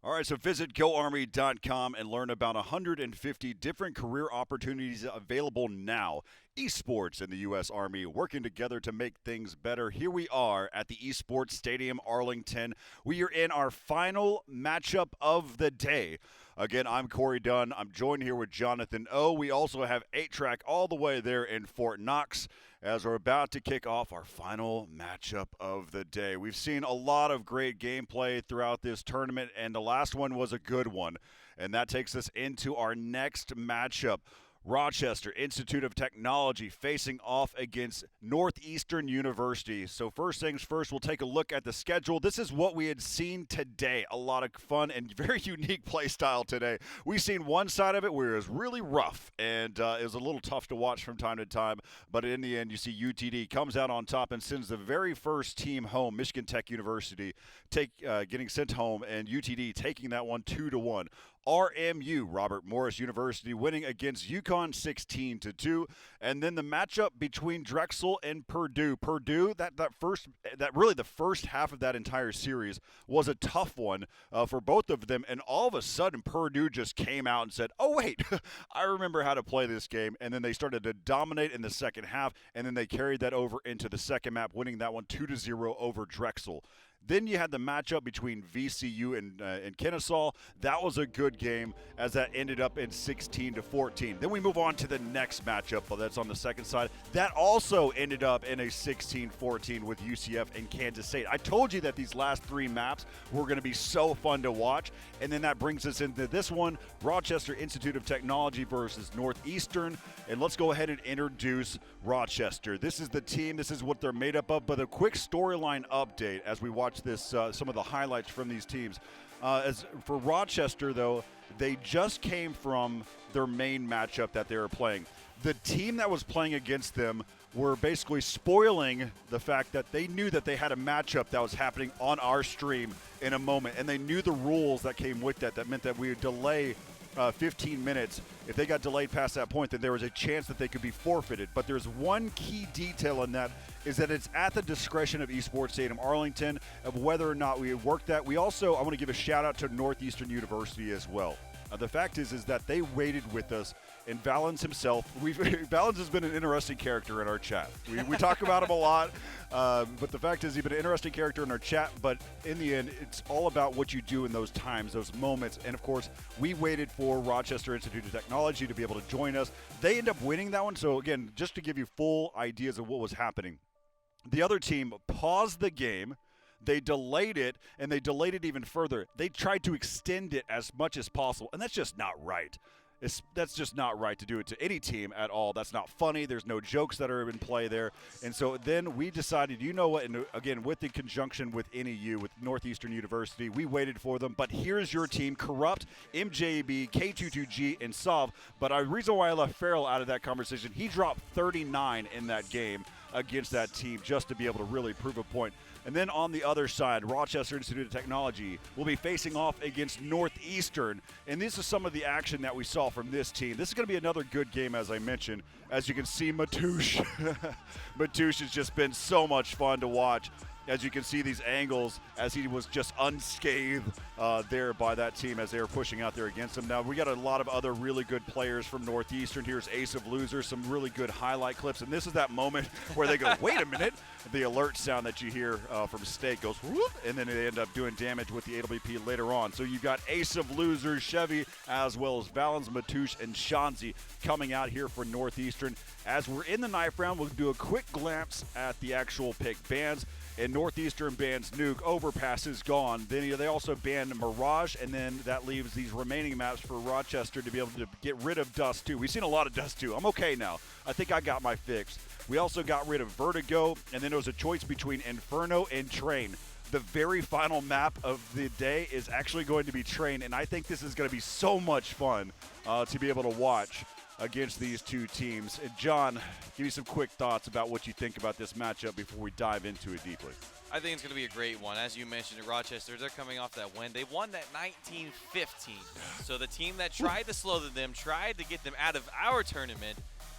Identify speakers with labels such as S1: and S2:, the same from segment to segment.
S1: All right, so visit GoArmy.com and learn about 150 different career opportunities available now. Esports in the U.S. Army working together to make things better. Here we are at the Esports Stadium, Arlington. We are in our final matchup of the day. Again, I'm Corey Dunn. I'm joined here with Jonathan O. We also have 8-Track all the way there in Fort Knox as we're about to kick off our final matchup of the day. We've seen a lot of great gameplay throughout this tournament, and the last one was a good one. And that takes us into our next matchup. Rochester Institute of Technology facing off against Northeastern University. So first things first, we'll take a look at the schedule. This is what we had seen today. A lot of fun and very unique play style today. We've seen one side of it where it was really rough, and it was a little tough to watch from time to time. But in the end, you see UTD comes out on top and sends the very first team home, Michigan Tech University, getting sent home, and UTD taking that one 2-1. RMU, Robert Morris University, winning against UConn 16-2, and then the matchup between Drexel and Purdue. Purdue, really the first half of that entire series was a tough one for both of them, and all of a sudden Purdue just came out and said, "Oh wait, I remember how to play this game," and then they started to dominate in the second half, and then they carried that over into the second map, winning that one 2-0 over Drexel. Then you had the matchup between VCU and Kennesaw. That was a good game as that ended up in 16-14. Then we move on to the next matchup that's on the second side. That also ended up in a 16-14 with UCF and Kansas State. I told you that these last three maps were going to be so fun to watch. And then that brings us into this one, Rochester Institute of Technology versus Northeastern. And let's go ahead and introduce Rochester. This is the team. This is what they're made up of. But a quick storyline update as we watch this, some of the highlights from these teams. As for Rochester, though, they just came from their main matchup that they were playing. The team that was playing against them were basically spoiling the fact that they knew that they had a matchup that was happening on our stream in a moment, and they knew the rules that came with that. That meant that we would delay 15 minutes. If they got delayed past that point, then there was a chance that they could be forfeited. But there's one key detail in that, is that it's at the discretion of Esports Stadium Arlington of whether or not we work that. I want to give a shout out to Northeastern University as well. The fact is that they waited with us, and Valens himself, Valens has been an interesting character in our chat. We talk about him a lot, but the fact is he's been an interesting character in our chat, but in the end, it's all about what you do in those times, those moments, and of course, we waited for Rochester Institute of Technology to be able to join us. They end up winning that one, so again, just to give you full ideas of what was happening, the other team paused the game. They delayed it, and they delayed it even further. They tried to extend it as much as possible, and that's just not right. That's just not right to do it to any team at all. That's not funny. There's no jokes that are in play there. And so then we decided, you know what, and again, with the conjunction with NEU, with Northeastern University, we waited for them. But here's your team, Corrupt, MJB, K22G, and SOV. But the reason why I left Farrell out of that conversation, he dropped 39 in that game against that team just to be able to really prove a point. And then on the other side, Rochester Institute of Technology will be facing off against Northeastern. And this is some of the action that we saw from this team. This is going to be another good game, as I mentioned. As you can see, Matouche. Matouche has just been so much fun to watch. As you can see these angles, as he was just unscathed there by that team as they were pushing out there against him. Now, we got a lot of other really good players from Northeastern. Here's Ace of Losers, some really good highlight clips. And this is that moment where they go, wait a minute. The alert sound that you hear from Steak goes, whoop, and then they end up doing damage with the AWP later on. So you've got Ace of Losers, Chevy, as well as Valens, Matouche, and Shanzi coming out here for Northeastern. As we're in the knife round, we'll do a quick glance at the actual pick bans. And Northeastern bans Nuke, Overpass is gone. Then they also banned Mirage, and then that leaves these remaining maps for Rochester to be able to get rid of Dust 2. We've seen a lot of Dust 2. I'm okay now. I think I got my fix. We also got rid of Vertigo, and then there was a choice between Inferno and Train. The very final map of the day is actually going to be Train, and I think this is going to be so much fun to be able to watch against these two teams. And John, give me some quick thoughts about what you think about this matchup before we dive into it deeply.
S2: I think it's going to be a great one. As you mentioned, at Rochester, they're coming off that win. They won that 19-15. So the team that tried to slow them, tried to get them out of our tournament,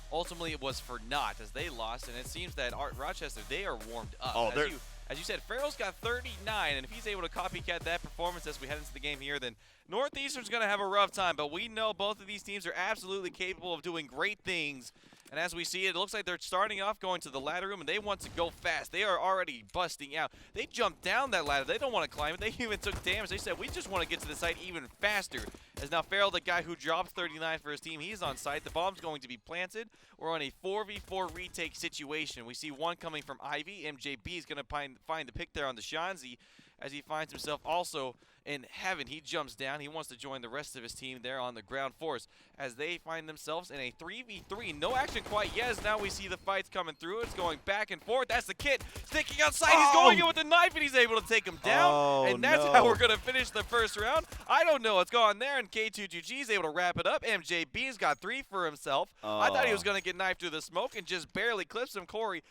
S2: ultimately it was for naught as they lost. And it seems that Rochester, they are warmed up.
S1: Oh,
S2: As you said, Farrell's got 39, and if he's able to copycat that performance as we head into the game here, then Northeastern's going to have a rough time. But we know both of these teams are absolutely capable of doing great things. And as we see it looks like they're starting off going to the ladder room, and they want to go fast. They are already busting out. They jumped down that ladder. They don't want to climb it. They even took damage. They said, we just want to get to the site even faster. As now Farrell, the guy who dropped 39 for his team, he's on site. The bomb's going to be planted. We're on a 4v4 retake situation. We see one coming from Ivy. MJB is going to find the pick there on the Shanzi as he finds himself also in heaven. He jumps down. He wants to join the rest of his team there on the ground force as they find themselves in a 3v3. No action quite yet, as now we see the fights coming through. It's going back and forth. That's the kid sticking outside. He's going in with the knife, and he's able to take him down. And that's how we're going to finish the first round. I don't know what's going there, and K2GG is able to wrap it up. MJB's got 3 for himself. I thought he was going to get knifed through the smoke and just barely clips him. Corey,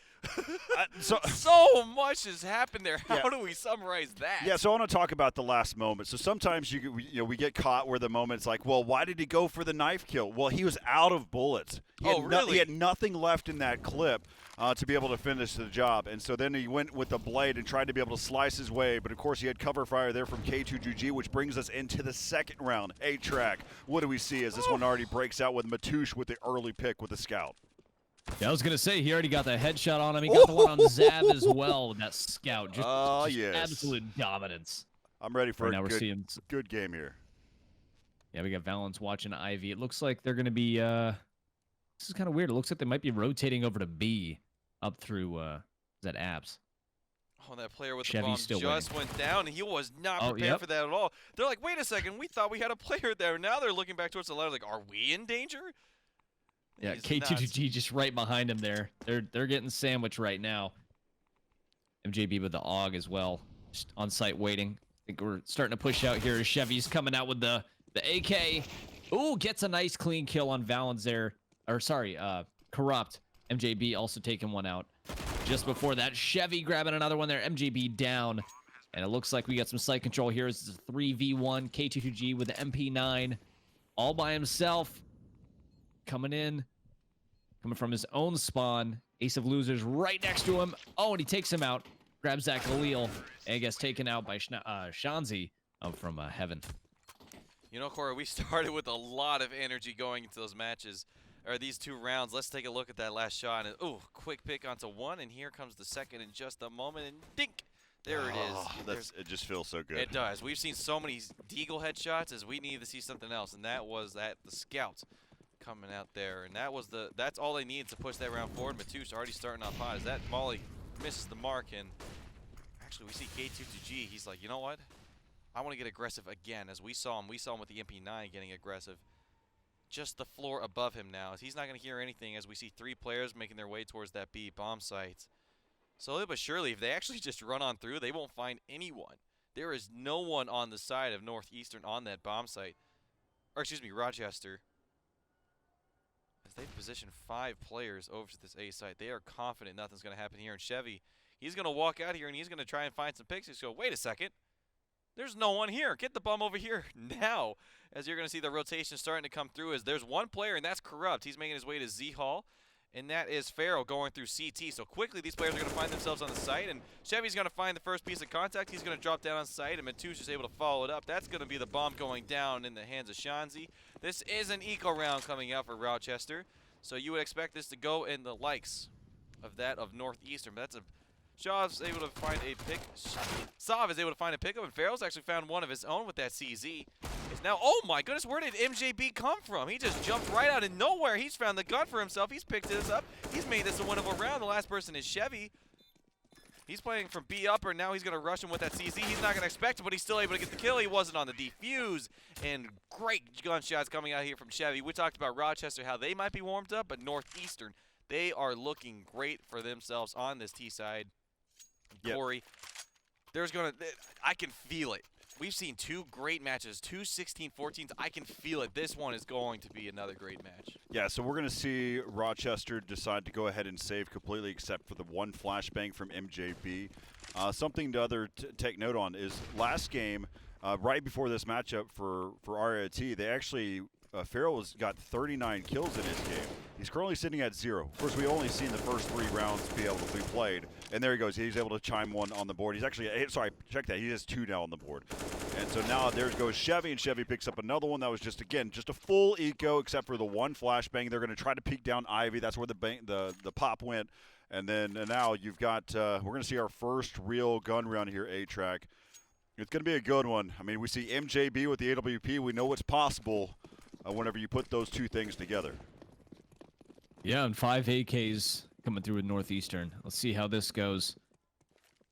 S2: so much has happened there. How do we summarize that?
S1: Yeah, so I want to talk about the last moment. So sometimes we get caught where the moment's like, well, why did he go for the knife kill? Well, he was out of bullets. He had nothing left in that clip to be able to finish the job. And so then he went with the blade and tried to be able to slice his way. But, of course, he had cover fire there from K2GG, which brings us into the second round. 8-track. What do we see as this one already breaks out with Matouche with the early pick with the scout?
S3: Yeah, I was going to say, he already got the headshot on him. He got the one on Zab as well with that scout. Just absolute dominance.
S1: I'm ready for a good game here.
S3: Yeah, we got Valence watching Ivy. It looks like they're going to be this is kind of weird. It looks like they might be rotating over to B up through is that Abs.
S2: Oh, that player with
S3: Chevy's
S2: the bomb just went down, and he was not prepared for that at all. They're like, wait a second, we thought we had a player there. Now they're looking back towards the ladder like, are we in danger?
S3: Yeah, K2GG just right behind him there. They're getting sandwiched right now. MJB with the AUG as well, just on site waiting. I think we're starting to push out here. Chevy's coming out with the AK. Ooh, gets a nice clean kill on Valens there. Or sorry, Corrupt. MJB also taking one out. Just before that, Chevy grabbing another one there. MJB down. And it looks like we got some site control here. This is a 3v1. K2GG with the MP9 all by himself. Coming in, coming from his own spawn. Ace of Losers right next to him. Oh, and he takes him out. Grabs that Khalil. And gets taken out by Shanzi from Heaven.
S2: You know, Corey, we started with a lot of energy going into those matches, or these 2 rounds. Let's take a look at that last shot. And ooh, quick pick onto one, and here comes the second in just a moment, and dink! There it is.
S1: It just feels so good.
S2: It does. We've seen so many Deagle headshots as we need to see something else, and that was the Scout coming out there, and that's all they needed to push that round forward. Matouche already starting off hot as that volley misses the mark, and actually we see K2GG. He's like, you know what? I want to get aggressive again, as we saw him with the MP9 getting aggressive. Just the floor above him now, as he's not going to hear anything, as we see 3 players making their way towards that B bomb site. Slowly but surely, if they actually just run on through, they won't find anyone. There is no one on the side of Northeastern on that bomb site. Or excuse me, Rochester. As they've positioned 5 players over to this A site, they are confident nothing's going to happen here. And Chevy, he's going to walk out here and he's going to try and find some picks. He's going to go, wait a second. There's no one here. Get the bomb over here now. As you're going to see the rotation starting to come through, as there's one player, and that's Corrupt. He's making his way to Z Hall, and that is Farrell going through CT. So quickly, these players are going to find themselves on the site, and Chevy's going to find the first piece of contact. He's going to drop down on site, and Matouche is able to follow it up. That's going to be the bomb going down in the hands of Shanzi. This is an eco round coming out for Rochester, so you would expect this to go in the likes of that of Northeastern. But that's a Shaw's able to find a pick. Sav is able to find a pickup, and Farrell's actually found one of his own with that CZ. It's now, oh my goodness, where did MJB come from? He just jumped right out of nowhere. He's found the gun for himself. He's picked this up. He's made this a winnable round. The last person is Chevy. He's playing from B upper. Now he's going to rush him with that CZ. He's not going to expect it, but he's still able to get the kill. He wasn't on the defuse. And great gunshots coming out here from Chevy. We talked about Rochester, how they might be warmed up, but Northeastern, they are looking great for themselves on this T side. Yep. Corey, I can feel it. We've seen 2 great matches, 2 16-14s. I can feel it. This one is going to be another great match.
S1: Yeah, so we're going to see Rochester decide to go ahead and save completely, except for the one flashbang from MJB. Something to take note on is last game, right before this matchup for RIT, they actually Farrell got 39 kills in his game. He's currently sitting at 0. Of course, we only seen the first 3 rounds be able to be played. And there he goes. He's able to chime one on the board. He's actually, sorry, check that. He has 2 now on the board. And so now there goes Chevy, and Chevy picks up another one that was just, again, just a full eco except for the one flashbang. They're going to try to peek down Ivy. That's where the pop went. And then now you've got, we're going to see our first real gun round here, A-Track. It's going to be a good one. I mean, we see MJB with the AWP. We know what's possible whenever you put those 2 things together.
S3: Yeah, and 5 AKs coming through with Northeastern. Let's see how this goes.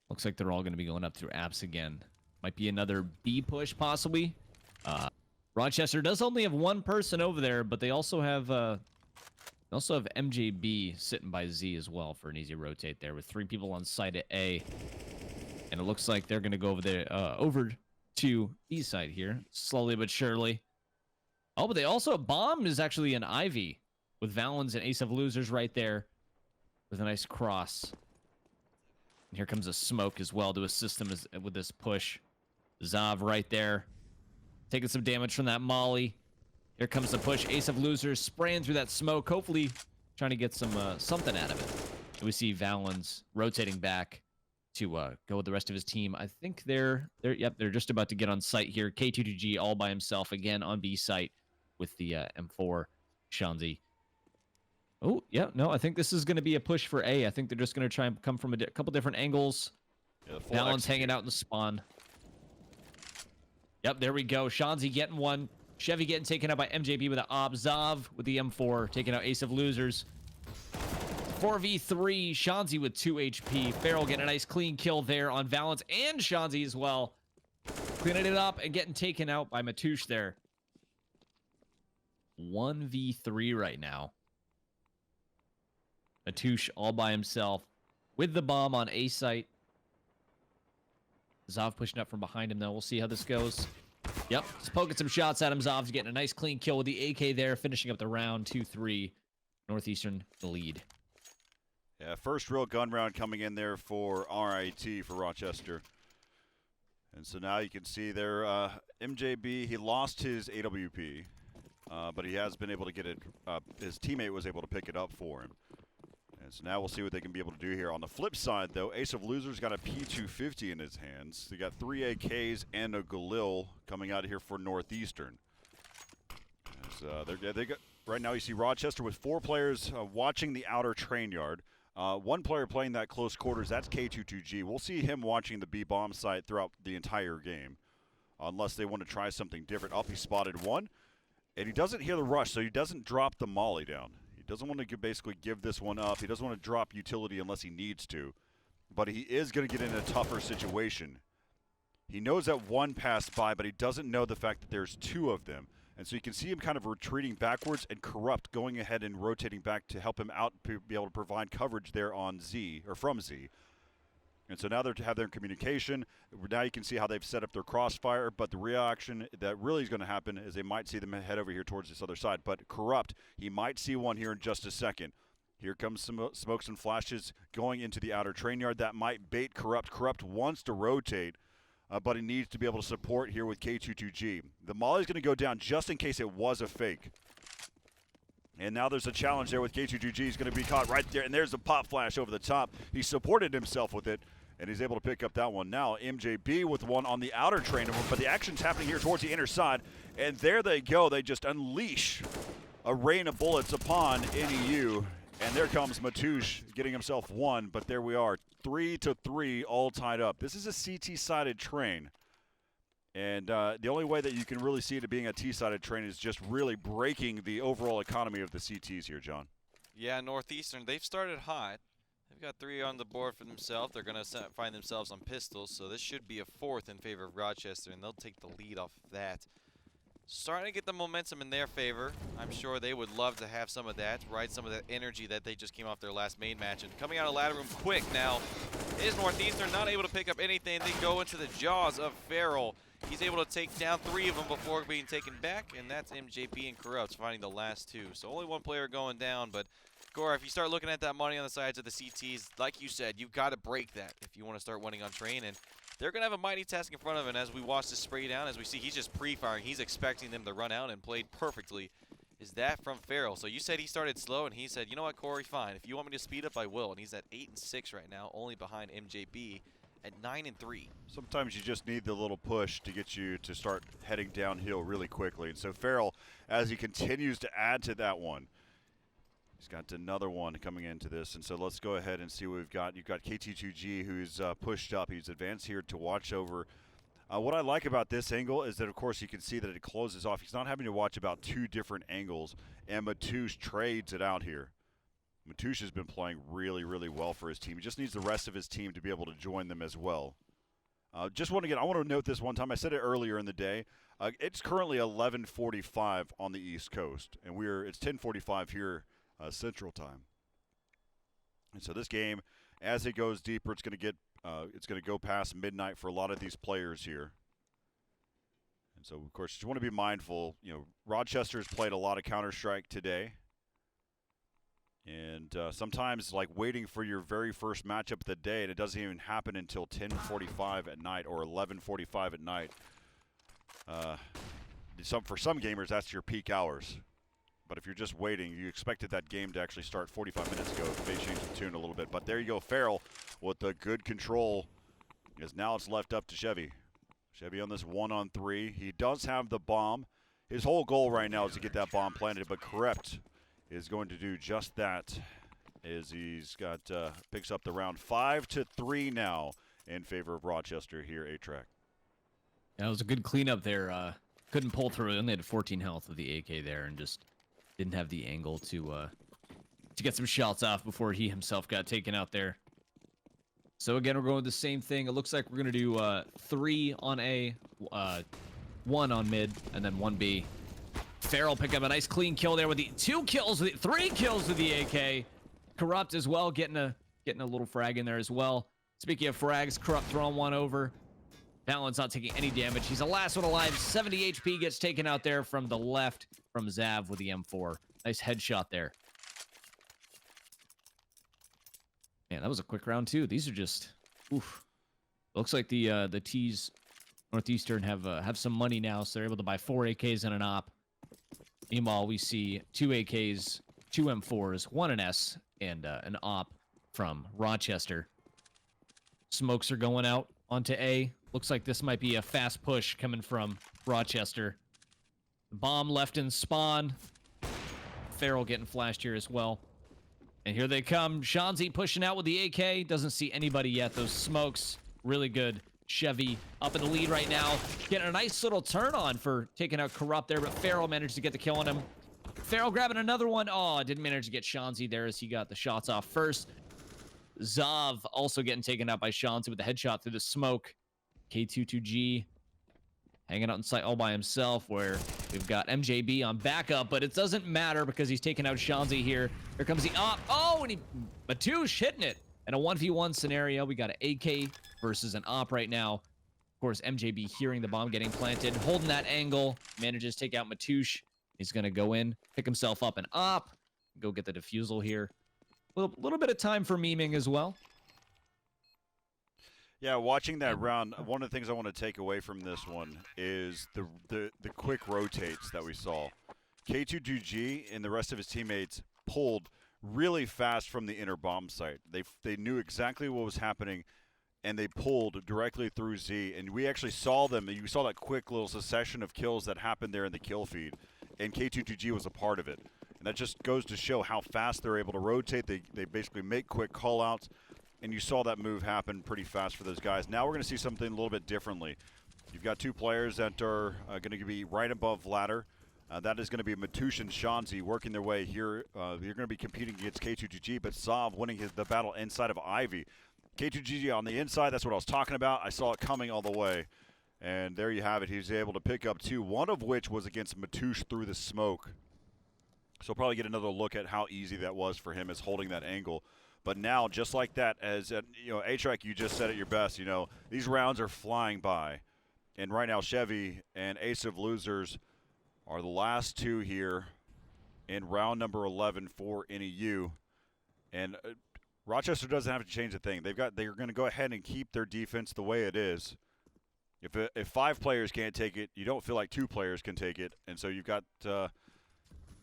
S3: Looks like they're all going to be going up through apps again. Might be another B push, possibly. Rochester does only have 1 person over there, but they also have MJB sitting by Z as well for an easy rotate there with 3 people on site at A. And it looks like they're going to go over there, over to B side here, slowly but surely. Oh, but they also, Bomb is actually an Ivy with Valens and Ace of Losers right there with a nice cross. And here comes a smoke as well to assist them with this push. Zav right there, taking some damage from that molly. Here comes the push. Ace of Losers spraying through that smoke, hopefully trying to get some something out of it. And we see Valens rotating back to go with the rest of his team. I think they're just about to get on site here. K2G all by himself again on B site with the M4 Shanzi. Oh, yeah, no, I think this is going to be a push for A. I think they're just going to try and come from a couple different angles. Yeah, Valens hanging out in the spawn. Yep, there we go. Shanzi getting one. Chevy getting taken out by MJB with an Ob. Zav with the M4 taking out Ace of Losers. 4v3. Shanzi with 2 HP. Farrell getting a nice clean kill there on Valens and Shanzi as well. Cleaning it up and getting taken out by Matouche there. 1v3 right now. Matouche all by himself with the bomb on A site. Zav pushing up from behind him, though. We'll see how this goes. Yep, just poking some shots at him. Zav's getting a nice clean kill with the AK there, finishing up the round 2-3. Northeastern the lead.
S1: Yeah, first real gun round coming in there for RIT for Rochester. And so now you can see there, MJB, he lost his AWP, but he has been able to get it, his teammate was able to pick it up for him. And so now we'll see what they can be able to do here. On the flip side, though, Ace of Losers got a P250 in his hands. They got 3 AKs and a Galil coming out of here for Northeastern. They got, right now you see Rochester with 4 players watching the outer train yard. 1 player playing that close quarters, that's K22G. We'll see him watching the B-bomb site throughout the entire game, unless they want to try something different. Up, he spotted 1, and he doesn't hear the rush, so he doesn't drop the molly down. He doesn't want to basically give this one up. He doesn't want to drop utility unless he needs to. But he is going to get in a tougher situation. He knows that 1 passed by, but he doesn't know the fact that there's 2 of them. And so you can see him kind of retreating backwards and Corrupt going ahead and rotating back to help him out, to be able to provide coverage there on Z, or from Z. And so now they have their communication. Now you can see how they've set up their crossfire, but the reaction that really is going to happen is they might see them head over here towards this other side. But Corrupt, he might see one here in just a second. Here comes some smokes and flashes going into the outer train yard. That might bait Corrupt. Corrupt wants to rotate, but he needs to be able to support here with K22G. The molly's going to go down just in case it was a fake. And now there's a challenge there with K2GG. He's going to be caught right there. And there's a pop flash over the top. He supported himself with it, and he's able to pick up that one. Now MJB with one on the outer train, but the action's happening here towards the inner side. And there they go. They just unleash a rain of bullets upon NEU. And there comes Matouche getting himself 1. But there we are, 3-3, all tied up. This is a CT-sided train. And the only way that you can really see it being a T-sided train is just really breaking the overall economy of the CTs here, John.
S2: Yeah, Northeastern, they've started hot. They've got 3 on the board for themselves. They're going to find themselves on pistols, so this should be a 4th in favor of Rochester, and they'll take the lead off of that. Starting to get the momentum in their favor. I'm sure they would love to have some of that, ride some of that energy that they just came off their last main match. And coming out of ladder room quick now is Northeastern, not able to pick up anything. They go into the jaws of Farrell. He's able to take down 3 of them before being taken back, and that's MJP and Corrupts finding the last 2. So only 1 player going down, but Gora, if you start looking at that money on the sides of the CTs, like you said, you've got to break that if you want to start winning on train. And they're going to have a mighty task in front of him. And as we watch this spray down, as we see he's just pre-firing, he's expecting them to run out and played perfectly. is that from Farrell. So you said he started slow, and he said, you know what, Corey, fine. If you want me to speed up, I will. And he's at 8-6 right now, only behind MJB at 9-3.
S1: Sometimes you just need the little push to get you to start heading downhill really quickly. And so Farrell, as he continues to add to that one, he's got another one coming into this. And so let's go ahead and see what we've got. You've got KT2G, who's pushed up. He's advanced here to watch over. What I like about this angle is that, of course, you can see that it closes off. He's not having to watch about 2 different angles, and Matoush trades it out here. Matoush has been playing really, really well for his team. He just needs the rest of his team to be able to join them as well. I want to note this one time. I said it earlier in the day. It's currently 11:45 on the East Coast, and it's 10:45 here Central Time. And so this game, as it goes deeper, it's going to go past midnight for a lot of these players here. And so, of course, you want to be mindful. Rochester's played a lot of Counter-Strike today. And sometimes, like, waiting for your very first matchup of the day, and it doesn't even happen until 10:45 at night or 11:45 at night. For some gamers, that's your peak hours. But if you're just waiting, you expected that game to actually start 45 minutes ago. They changed the tune a little bit. But there you go, Farrell with the good control. Because now it's left up to Chevy. Chevy on this 1-on-3. He does have the bomb. His whole goal right now is to get that bomb planted. But Corrupt is going to do just that as he's got picks up the round 5-3 now in favor of Rochester here, A-Track.
S3: Yeah, it was a good cleanup there. Couldn't pull through. They only had 14 health with the AK there and just didn't have the angle to get some shots off before he himself got taken out there. So again, we're going with the same thing. It looks like we're going to do 3 on A, 1 on mid, and then 1 B. Farrell picked up a nice clean kill there with the 3 kills with the AK. Corrupt as well, getting a little frag in there as well. Speaking of frags, Corrupt throwing one over. Balance not taking any damage. He's the last one alive. 70 HP gets taken out there from the left from Zav with the M4. Nice headshot there. Man, that was a quick round too. These are just, oof. Looks like the T's Northeastern have some money now, so they're able to buy 4 AKs and an op. Meanwhile, we see 2 AKs, 2 M4s, 1 an S, and an op from Rochester. Smokes are going out onto A. Looks like this might be a fast push coming from Rochester. Bomb left in spawn. Farrell getting flashed here as well. And here they come. Shanzi pushing out with the AK. Doesn't see anybody yet. Those smokes, really good. Chevy up in the lead right now. Getting a nice little turn on for taking out Corrupt there, but Farrell managed to get the kill on him. Farrell grabbing another one. Oh, didn't manage to get Shanzi there as he got the shots off first. Zav also getting taken out by Shanzi with the headshot through the smoke. K22G hanging out in sight all by himself, where we've got MJB on backup, but it doesn't matter because he's taking out Shanzi here. Here comes the op. Oh, and Matoush hitting it. In a 1v1 scenario, we got an AK versus an op right now. Of course, MJB hearing the bomb getting planted, holding that angle, manages to take out Matoush. He's going to go in, pick himself up an op, go get the defusal here. A little bit of time for memeing as well.
S1: Yeah, watching that round, one of the things I want to take away from this one is the quick rotates that we saw. K2G and the rest of his teammates pulled really fast from the inner bomb site. They knew exactly what was happening, and they pulled directly through Z. And we actually saw them. You saw that quick little succession of kills that happened there in the kill feed, and K2G was a part of it. And that just goes to show how fast they're able to rotate. They basically make quick call-outs. And you saw that move happen pretty fast for those guys. Now we're going to see something a little bit differently. You've got 2 players that are going to be right above ladder. That is going to be Matoush and Shanzi working their way here. You're going to be competing against K2GG, but Zav winning the battle inside of Ivy. K2GG on the inside, that's what I was talking about. I saw it coming all the way. And there you have it. He was able to pick up 2, one of which was against Matoush through the smoke. So probably get another look at how easy that was for him as holding that angle. But now, just like that, as A-Track, you just said it your best. These rounds are flying by, and right now, Chevy and Ace of Losers are the last 2 here in round number 11 for NEU. And Rochester doesn't have to change a thing. They're going to go ahead and keep their defense the way it is. If 5 players can't take it, you don't feel like 2 players can take it, and so you've got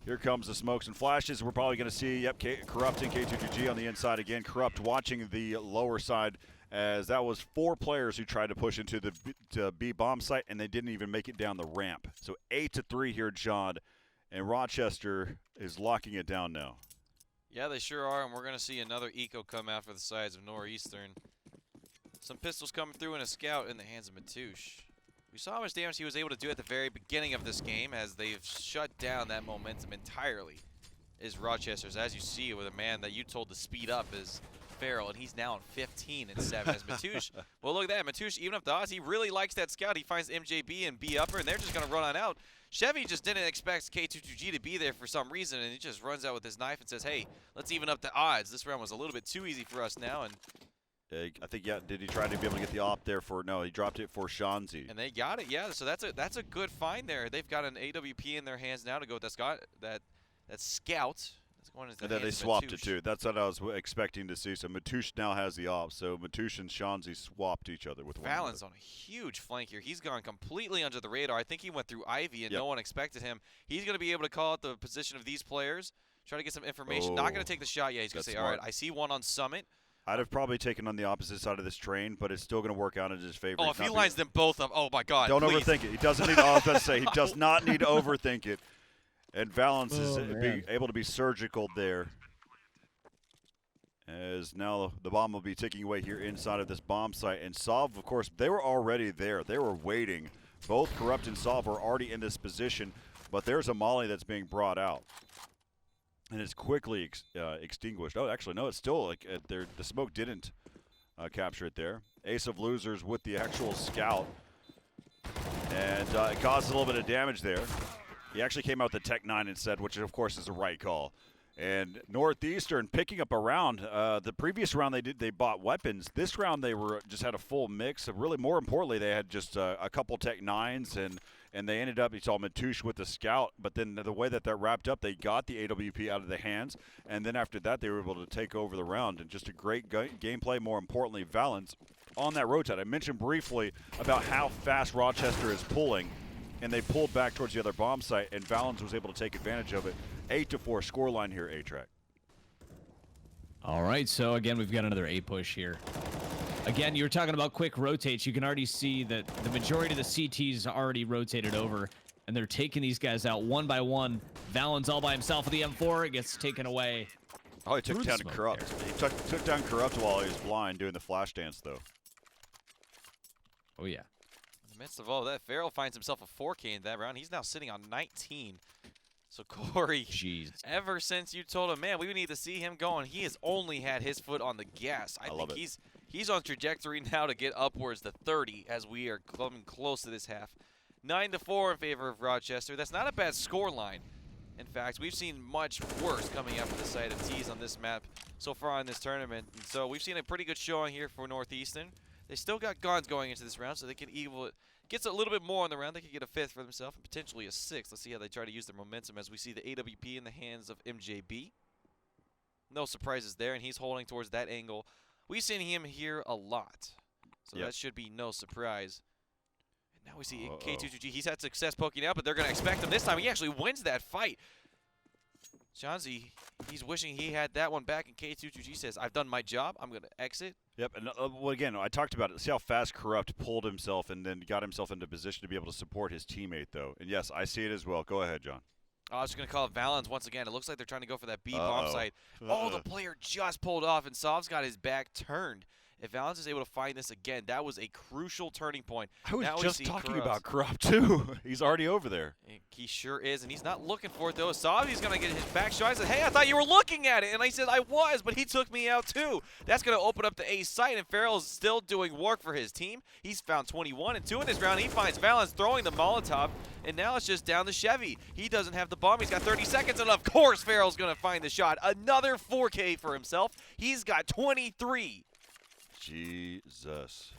S1: Here comes the smokes and flashes. We're probably going to see, yep, Corrupt and K2G on the inside again. Corrupt watching the lower side, as that was 4 players who tried to push into the B bomb site, and they didn't even make it down the ramp. So 8-3 here, John, and Rochester is locking it down now.
S2: Yeah, they sure are, and we're going to see another eco come out for the sides of Northeastern. Some pistols coming through and a scout in the hands of Matouche. We saw how much damage he was able to do at the very beginning of this game, as they've shut down that momentum entirely. Is Rochester's, as you see, with a man that you told to speed up is Farrell, and he's now on 15-7 as Matouche. Well, look at that. Matouche, even up the odds, he really likes that scout. He finds MJB and B upper, and they're just going to run on out. Chevy just didn't expect K22G to be there for some reason, and he just runs out with his knife and says, hey, let's even up the odds. This round was a little bit too easy for us now, and
S1: I think, yeah, did he try to be able to get the op there for, no, he dropped it for Shanzi.
S2: and they got it, yeah. So that's a good find there. They've got an AWP in their hands now to go with that scout. That scout. That's going into
S1: And
S2: the
S1: then they
S2: hands of
S1: swapped it
S2: Matouche.
S1: too. That's what I was expecting to see. So Matouche now has the op. So Matouche and Shanzi swapped each other with one
S2: Fallon's
S1: another.
S2: on a huge flank here. He's gone completely under the radar. I think he went through Ivy, and
S1: Yep.
S2: no one expected him. He's going to be able to call out the position of these players, try to get some information. Not going to take the shot yet. He's going to
S1: That's
S2: say, all right,
S1: smart.
S2: I see one on Summit.
S1: I'd have probably taken on the opposite side of this train, but it's still going to work out in his favor.
S2: Oh,
S1: He's
S2: if he
S1: not
S2: lines them both up, oh my God,
S1: Don't
S2: please.
S1: overthink it. He doesn't need. I was about to say he does not need to overthink it. And Valance is
S3: man.
S1: able to be surgical there. As now the bomb will be ticking away here inside of this bomb site. And Sov, of course, they were already there. They were waiting. Both Corrupt and Sov were already in this position, but there's a molly that's being brought out. And it's quickly extinguished. Oh, actually, no, it's still like the smoke didn't capture it there. Ace of Losers with the actual scout. And it caused a little bit of damage there. He actually came out with the Tech 9 instead, which of course is the right call. And Northeastern picking up a round. The previous round they bought weapons. This round they just had a full mix. Really, more importantly, they had just a couple Tech 9s, and they ended up, you saw Matouche with the scout. But then the way that wrapped up, they got the AWP out of the hands, and then after that they were able to take over the round. And just a great gameplay. More importantly, Valance on that rotate. I mentioned briefly about how fast Rochester is pulling, and they pulled back towards the other bomb site, and Valance was able to take advantage of it. 8-4 scoreline here, A-Track.
S3: All right, so again, we've got another A push here. Again, you were talking about quick rotates. You can already see that the majority of the CTs already rotated over, and they're taking these guys out one by one. Valance all by himself with the M4. It gets taken away.
S1: Oh, he took
S3: Through the
S1: down
S3: smoke
S1: Corrupt.
S3: there.
S1: He took down Corrupt while he was blind doing the flash dance, though.
S3: Oh, yeah.
S2: In the midst of all that, Farrell finds himself a 4K in that round. He's now sitting on 19. So Corey,
S3: Jeez.
S2: ever since you told him, man, we need to see him going, he has only had his foot on the gas. I
S1: love
S2: think
S1: it.
S2: he's on trajectory now to get upwards to 30 as we are coming close to this half. 9-4 in favor of Rochester. That's not a bad score line. In fact, we've seen much worse coming out from the side of T's on this map so far in this tournament. And so we've seen a pretty good showing here for Northeastern. They still got guns going into this round, so they can equal it. Gets a little bit more on the round. They could get a 5th for themselves and potentially a 6th. Let's see how they try to use their momentum as we see the AWP in the hands of MJB. No surprises there, and he's holding towards that angle. We've seen him here a lot, so
S1: Yep.
S2: that should be no surprise. And now we see K2G. He's had success poking out, but they're going to expect him this time. He actually wins that fight. Shanzi, he's wishing he had that one back, and K2G says, I've done my job. I'm going to exit.
S1: Yep, and well, again, I talked about it. See how fast Corrupt pulled himself and then got himself into position to be able to support his teammate, though. And yes, I see it as well. Go ahead, John.
S2: I was just going to call it Valance once again. It looks like they're trying to go for that B bomb site. Oh, the player just pulled off, and Sov's got his back turned. If Valance is able to find this again, that was a crucial turning point.
S1: I was
S2: Now we
S1: just
S2: see
S1: talking
S2: Corrupt.
S1: about Corrupt, too. He's already over there.
S2: He sure is, and he's not looking for it, though. He's going to get his back shot. I said, hey, I thought you were looking at it. And I said, I was, but he took me out, too. That's going to open up the A site, and Farrell's still doing work for his team. He's found 21 and 2 in this round. He finds Valance throwing the Molotov, and now it's just down to Chevy. He doesn't have the bomb. He's got 30 seconds, and of course Farrell's going to find the shot. Another 4K for himself. He's got 23.
S1: Jesus.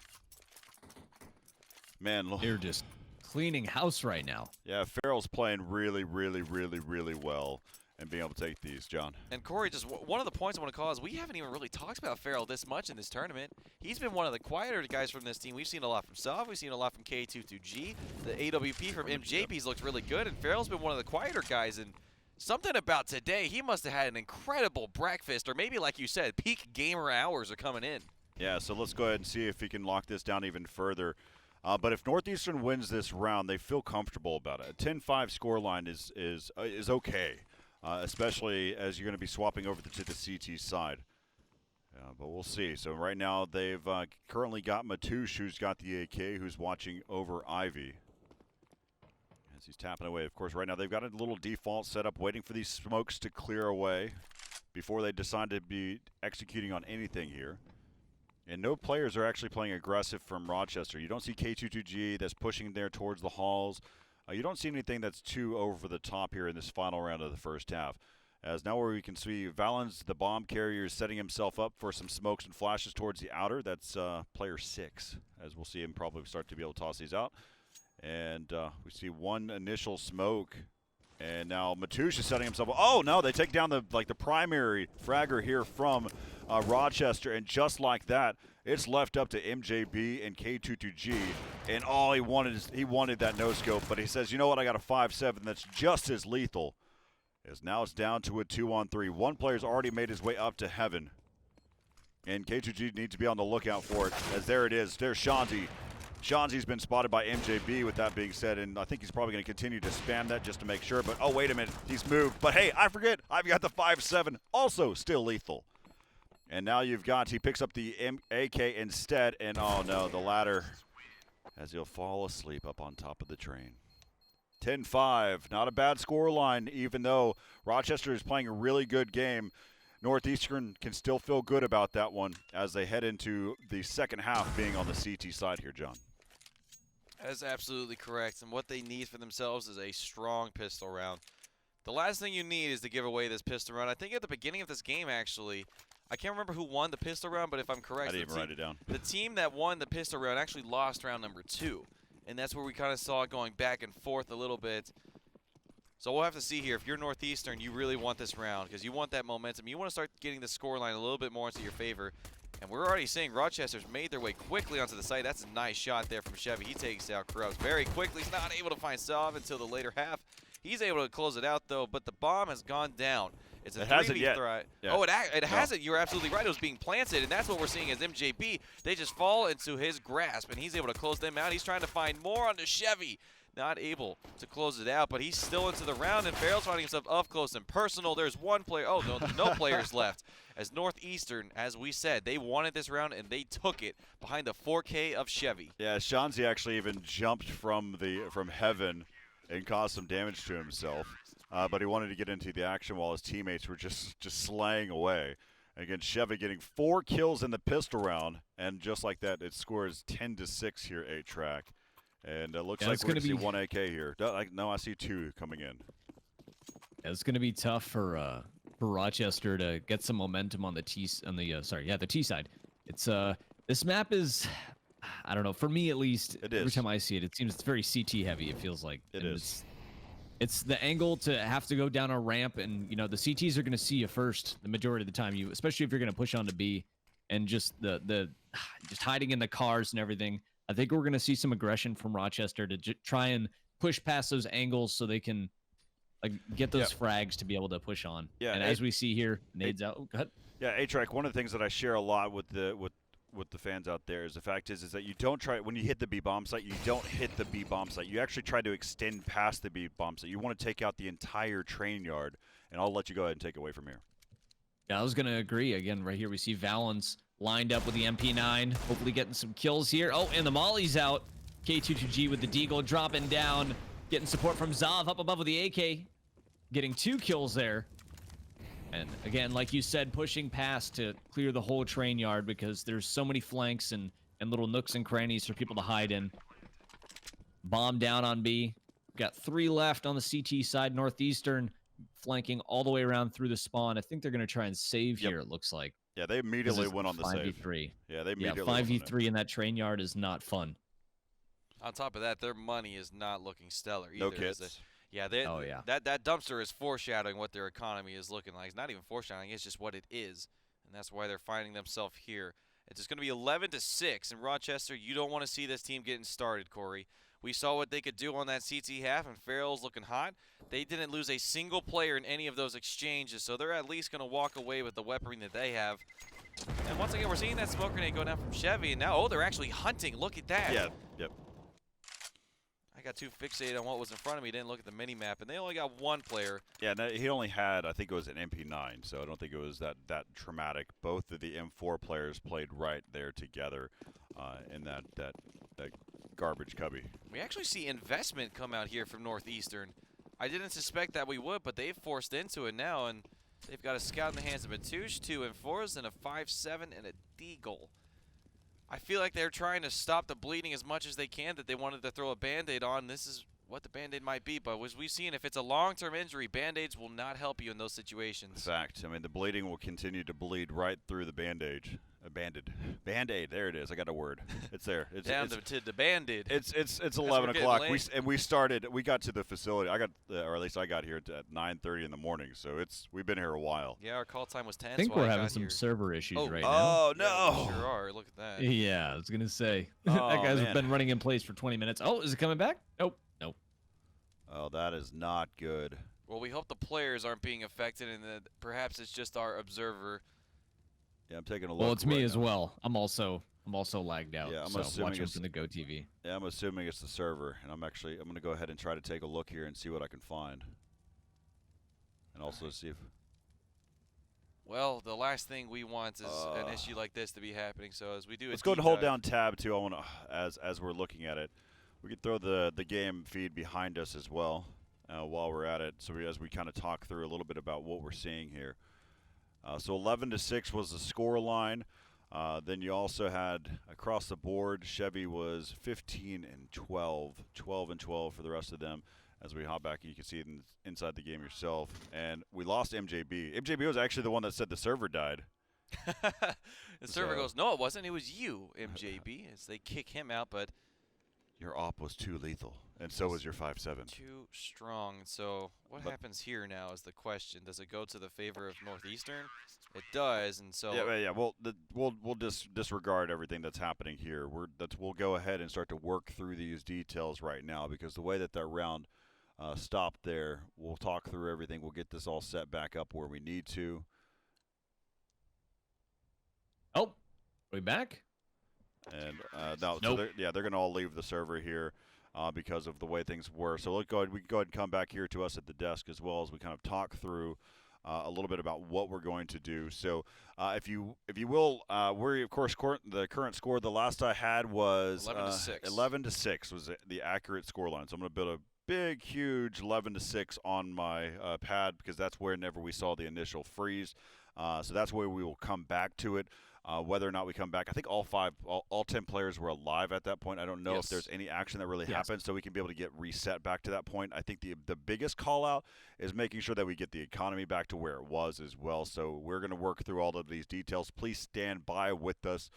S1: Man,
S3: They're just cleaning house right now.
S1: yeah, Farrell's playing really, really, really, really well and being able to take these, John.
S2: And Corey, just one of the points I want to call is we haven't even really talked about Farrell this much in this tournament. He's been one of the quieter guys from this team. We've seen a lot from Sov. We've seen a lot from K22G. The AWP from MJP's looked really good, and Farrell's been one of the quieter guys. And Something about today, he must have had an incredible breakfast, or maybe, like you said, peak gamer hours are coming in.
S1: Yeah, so let's go ahead and see if he can lock this down even further. But if Northeastern wins this round, they feel comfortable about it. A 10-5 scoreline is okay, especially as you're going to be swapping over to the CT side. But we'll see. So right now they've currently got Matouche, who's got the AK, who's watching over Ivy. As he's tapping away. Of course, right now they've got a little default setup waiting for these smokes to clear away before they decide to be executing on anything here. And no players are actually playing aggressive from Rochester. You don't see K22G that's pushing there towards the halls. You don't see anything that's too over the top here in this final round of the first half. As now where we can see Valens, the bomb carrier, is setting himself up for some smokes and flashes towards the outer. That's player 6, as we'll see him probably start to be able to toss these out. And we see one initial smoke. And now Matouche is setting himself up. Oh, no, they take down the primary fragger here from Rochester. And just like that, it's left up to MJB and K22G. And all he wanted that no-scope. But he says, you know what, I got a 5-7 that's just as lethal. As now it's down to a 2-on-3. One player's already made his way up to heaven. And K2G needs to be on the lookout for it. As there it is. There's Shanzi. Shanzi's been spotted by MJB with that being said, and I think he's probably going to continue to spam that just to make sure. But, oh, wait a minute. He's moved. But, hey, I forget. I've got the 5-7, also still lethal. And now he picks up the AK instead. And, oh, no, the ladder as he'll fall asleep up on top of the train. 10-5, not a bad score line, even though Rochester is playing a really good game. Northeastern can still feel good about that one as they head into the second half being on the CT side here, John.
S2: That is absolutely correct, and what they need for themselves is a strong pistol round. The last thing you need is to give away this pistol round. I think at the beginning of this game, actually, I can't remember who won the pistol round, but if I'm correct,
S1: I didn't even write it down.
S2: The team that won the pistol round actually lost round number 2. And that's where we kind of saw it going back and forth a little bit. So we'll have to see here. If you're Northeastern, you really want this round because you want that momentum. You want to start getting the scoreline a little bit more into your favor. And we're already seeing Rochester's made their way quickly onto the site. That's a nice shot there from Chevy. He takes out Krubbs very quickly. He's not able to find Salve until the later half. He's able to close it out, though, but the bomb has gone down. It's a 3v threat. Yeah. Oh, it hasn't. You're absolutely right. It was being planted, and that's what we're seeing as MJB. They just fall into his grasp, and he's able to close them out. He's trying to find more onto Chevy. Not able to close it out, but he's still into the round, and Farrell's finding himself up close and personal. There's one player. Oh, no players left. As Northeastern, as we said, they wanted this round, and they took it behind the 4K of Chevy.
S1: Yeah, Shanzi actually even jumped from heaven and caused some damage to himself. But he wanted to get into the action while his teammates were just slaying away. Again, Chevy getting 4 kills in the pistol round, and just like that, it scores 10-6 here, 8-track. And it looks like we're going to see 1 AK here. No, I see 2 coming in.
S3: Yeah, it's going to be tough for Rochester to get some momentum on the T side. It's this map is, I don't know, for me at least.
S1: It is.
S3: Every time I see it, it seems it's very CT heavy. It feels like
S1: it is.
S3: It's the angle to have to go down a ramp, and the CTs are going to see you first the majority of the time. Especially if you're going to push on to B, and just just hiding in the cars and everything. I think we're going to see some aggression from Rochester to try and push past those angles so they can get those frags to be able to push on. Yeah, and as we see here, nades out. Oh, go ahead.
S1: Yeah, A-Track. One of the things that I share a lot with the fans out there is the fact is that you don't try, when you hit the B bomb site, you don't hit the B bomb site. You actually try to extend past the B bomb site. You want to take out the entire train yard, and I'll let you go ahead and take away from here.
S3: Yeah, I was going to agree. Again, right here we see Valens lined up with the MP9, hopefully getting some kills here. Oh, and the molly's out. K22G with the deagle dropping down, getting support from Zav up above with the AK, getting 2 kills there. And again, like you said, pushing past to clear the whole train yard because there's so many flanks and little nooks and crannies for people to hide in. Bomb down on B. Got 3 left on the CT side. Northeastern flanking all the way around through the spawn. I think they're going to try and save here, it looks like.
S1: Yeah, they immediately went on the save.
S3: 5v3.
S1: Yeah, they immediately
S3: 5v3 in that train yard is not fun.
S2: On top of that, their money is not looking stellar either.
S1: No kits.
S2: Yeah, that dumpster is foreshadowing what their economy is looking like. It's not even foreshadowing, it's just what it is. And that's why they're finding themselves here. It's just going to be 11-6. In Rochester, you don't want to see this team getting started, Corey. We saw what they could do on that CT half, and Farrell's looking hot. They didn't lose a single player in any of those exchanges, so they're at least going to walk away with the weaponry that they have. And once again, we're seeing that smoke grenade go down from Chevy, and now, oh, they're actually hunting. Look at that.
S1: Yeah, yep.
S2: I got too fixated on what was in front of me, didn't look at the mini-map, and they only got one player.
S1: Yeah, no, he only had, I think it was an MP9, so I don't think it was that traumatic. Both of the M4 players played right there together in that garbage cubby.
S2: We actually see investment come out here from Northeastern. I didn't suspect that we would, but they've forced into it now, and they've got a scout in the hands of Matouche, 2 M4s, and a 5.7 and a Deagle. I feel like they're trying to stop the bleeding as much as they can, that they wanted to throw a Band-Aid on. This is what the Band-Aid might be, but as we've seen, if it's a long-term injury, Band-Aids will not help you in those situations.
S1: Fact. I mean, the bleeding will continue to bleed right through the Band-Aid. Band-Aid. There it is. I got a word. It's there. It's
S2: down to the Band-Aid.
S1: It's 11 o'clock. We got to the facility. Or at least I got here at 9:30 in the morning. So we've been here a while.
S2: Yeah, our call time was 10.
S3: I think we're having some server issues right now.
S1: Oh no!
S2: Yeah, we sure are. Look at that.
S3: Yeah, I was gonna say
S1: Oh,
S3: that guy's
S1: man.
S3: been running in place for 20 minutes. Oh, is it coming back? Nope.
S1: Oh, that is not good.
S2: Well, we hope the players aren't being affected, and that perhaps it's just our observer.
S1: Yeah, I'm taking a look.
S3: Well, it's me
S1: right
S3: as
S1: now.
S3: well. I'm also lagged out.
S1: Yeah, I'm
S3: so
S1: assuming
S3: watching
S1: it's-
S3: from the Go TV.
S1: Yeah, I'm assuming it's the server, and I'm going to go ahead and try to take a look here and see what I can find, and also see if.
S2: Well, the last thing we want is an issue like this to be happening. So as we do,
S1: Let's go and hold down tab too. I want to, as we're looking at it, we could throw the game feed behind us as well while we're at it. So as we kind of talk through a little bit about what we're seeing here. So 11-6 was the score line. Then you also had across the board, Chevy was 15 and 12, 12 and 12 for the rest of them. As we hop back, you can see it inside the game yourself. And we lost MJB. MJB was actually the one that said the server died.
S2: The server goes, no, it wasn't. It was you, MJB, as they kick him out. But
S1: Your op was too lethal, and so was your 5.7.
S2: too strong. So what
S1: But-
S2: happens here now is the question. Does it go to the favor of Northeastern? It does, and so
S1: Yeah. Well, we'll disregard everything that's happening here. We'll go ahead and start to work through these details right now, because the way that round stopped there, we'll talk through everything. We'll get this all set back up where we need to.
S3: Oh, are we back?
S1: And no,
S3: Nope.
S1: so they're going to all leave the server here because of the way things were. So we can go ahead and come back here to us at the desk as well, as we kind of talk through a little bit about what we're going to do. So if you will, we're of course the current score. The last I had was
S2: 11-6.
S1: 11-6 was the accurate score line. So I'm going to build a big, huge 11-6 on my pad, because that's whenever we saw the initial freeze. So that's where we will come back to it. Whether or not we come back, I think all 10 players were alive at that point. I don't know if there's any action that really happened, so we can be able to get reset back to that point. I think the biggest call out is making sure that we get the economy back to where it was as well. So we're going to work through all of these details. Please stand by with us.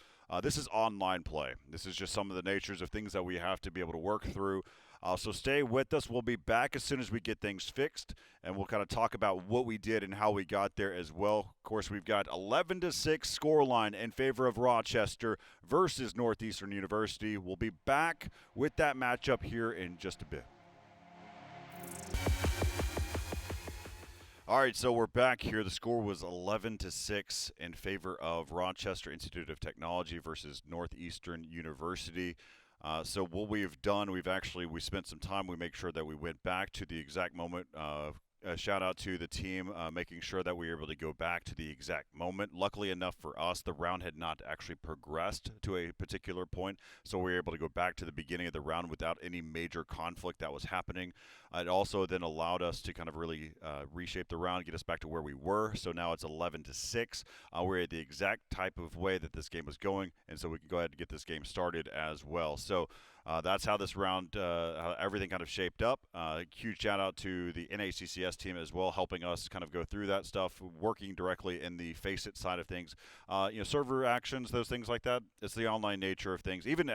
S1: This is online play. This is just some of the natures of things that we have to be able to work through. So stay with us. We'll be back as soon as we get things fixed, and we'll kind of talk about what we did and how we got there as well. Of course, we've got 11-6 scoreline in favor of Rochester versus Northeastern University. We'll be back with that matchup here in just a bit. All right, so we're back here. The score was 11-6 in favor of Rochester Institute of Technology versus Northeastern University. So what we've done, we spent some time. We make sure that we went back to the exact moment. Shout out to the team making sure that we were able to go back to the exact moment. Luckily enough for us, the round had not actually progressed to a particular point, so we were able to go back to the beginning of the round without any major conflict that was happening. It also then allowed us to kind of really reshape the round, get us back to where we were. So now it's 11-6. We're at the exact type of way that this game was going, and so we can go ahead and get this game started as well. So that's how this round, how everything kind of shaped up. Huge shout out to the NACCS team as well, helping us kind of go through that stuff, working directly in the Face-It side of things. Server actions, those things like that. It's the online nature of things. Even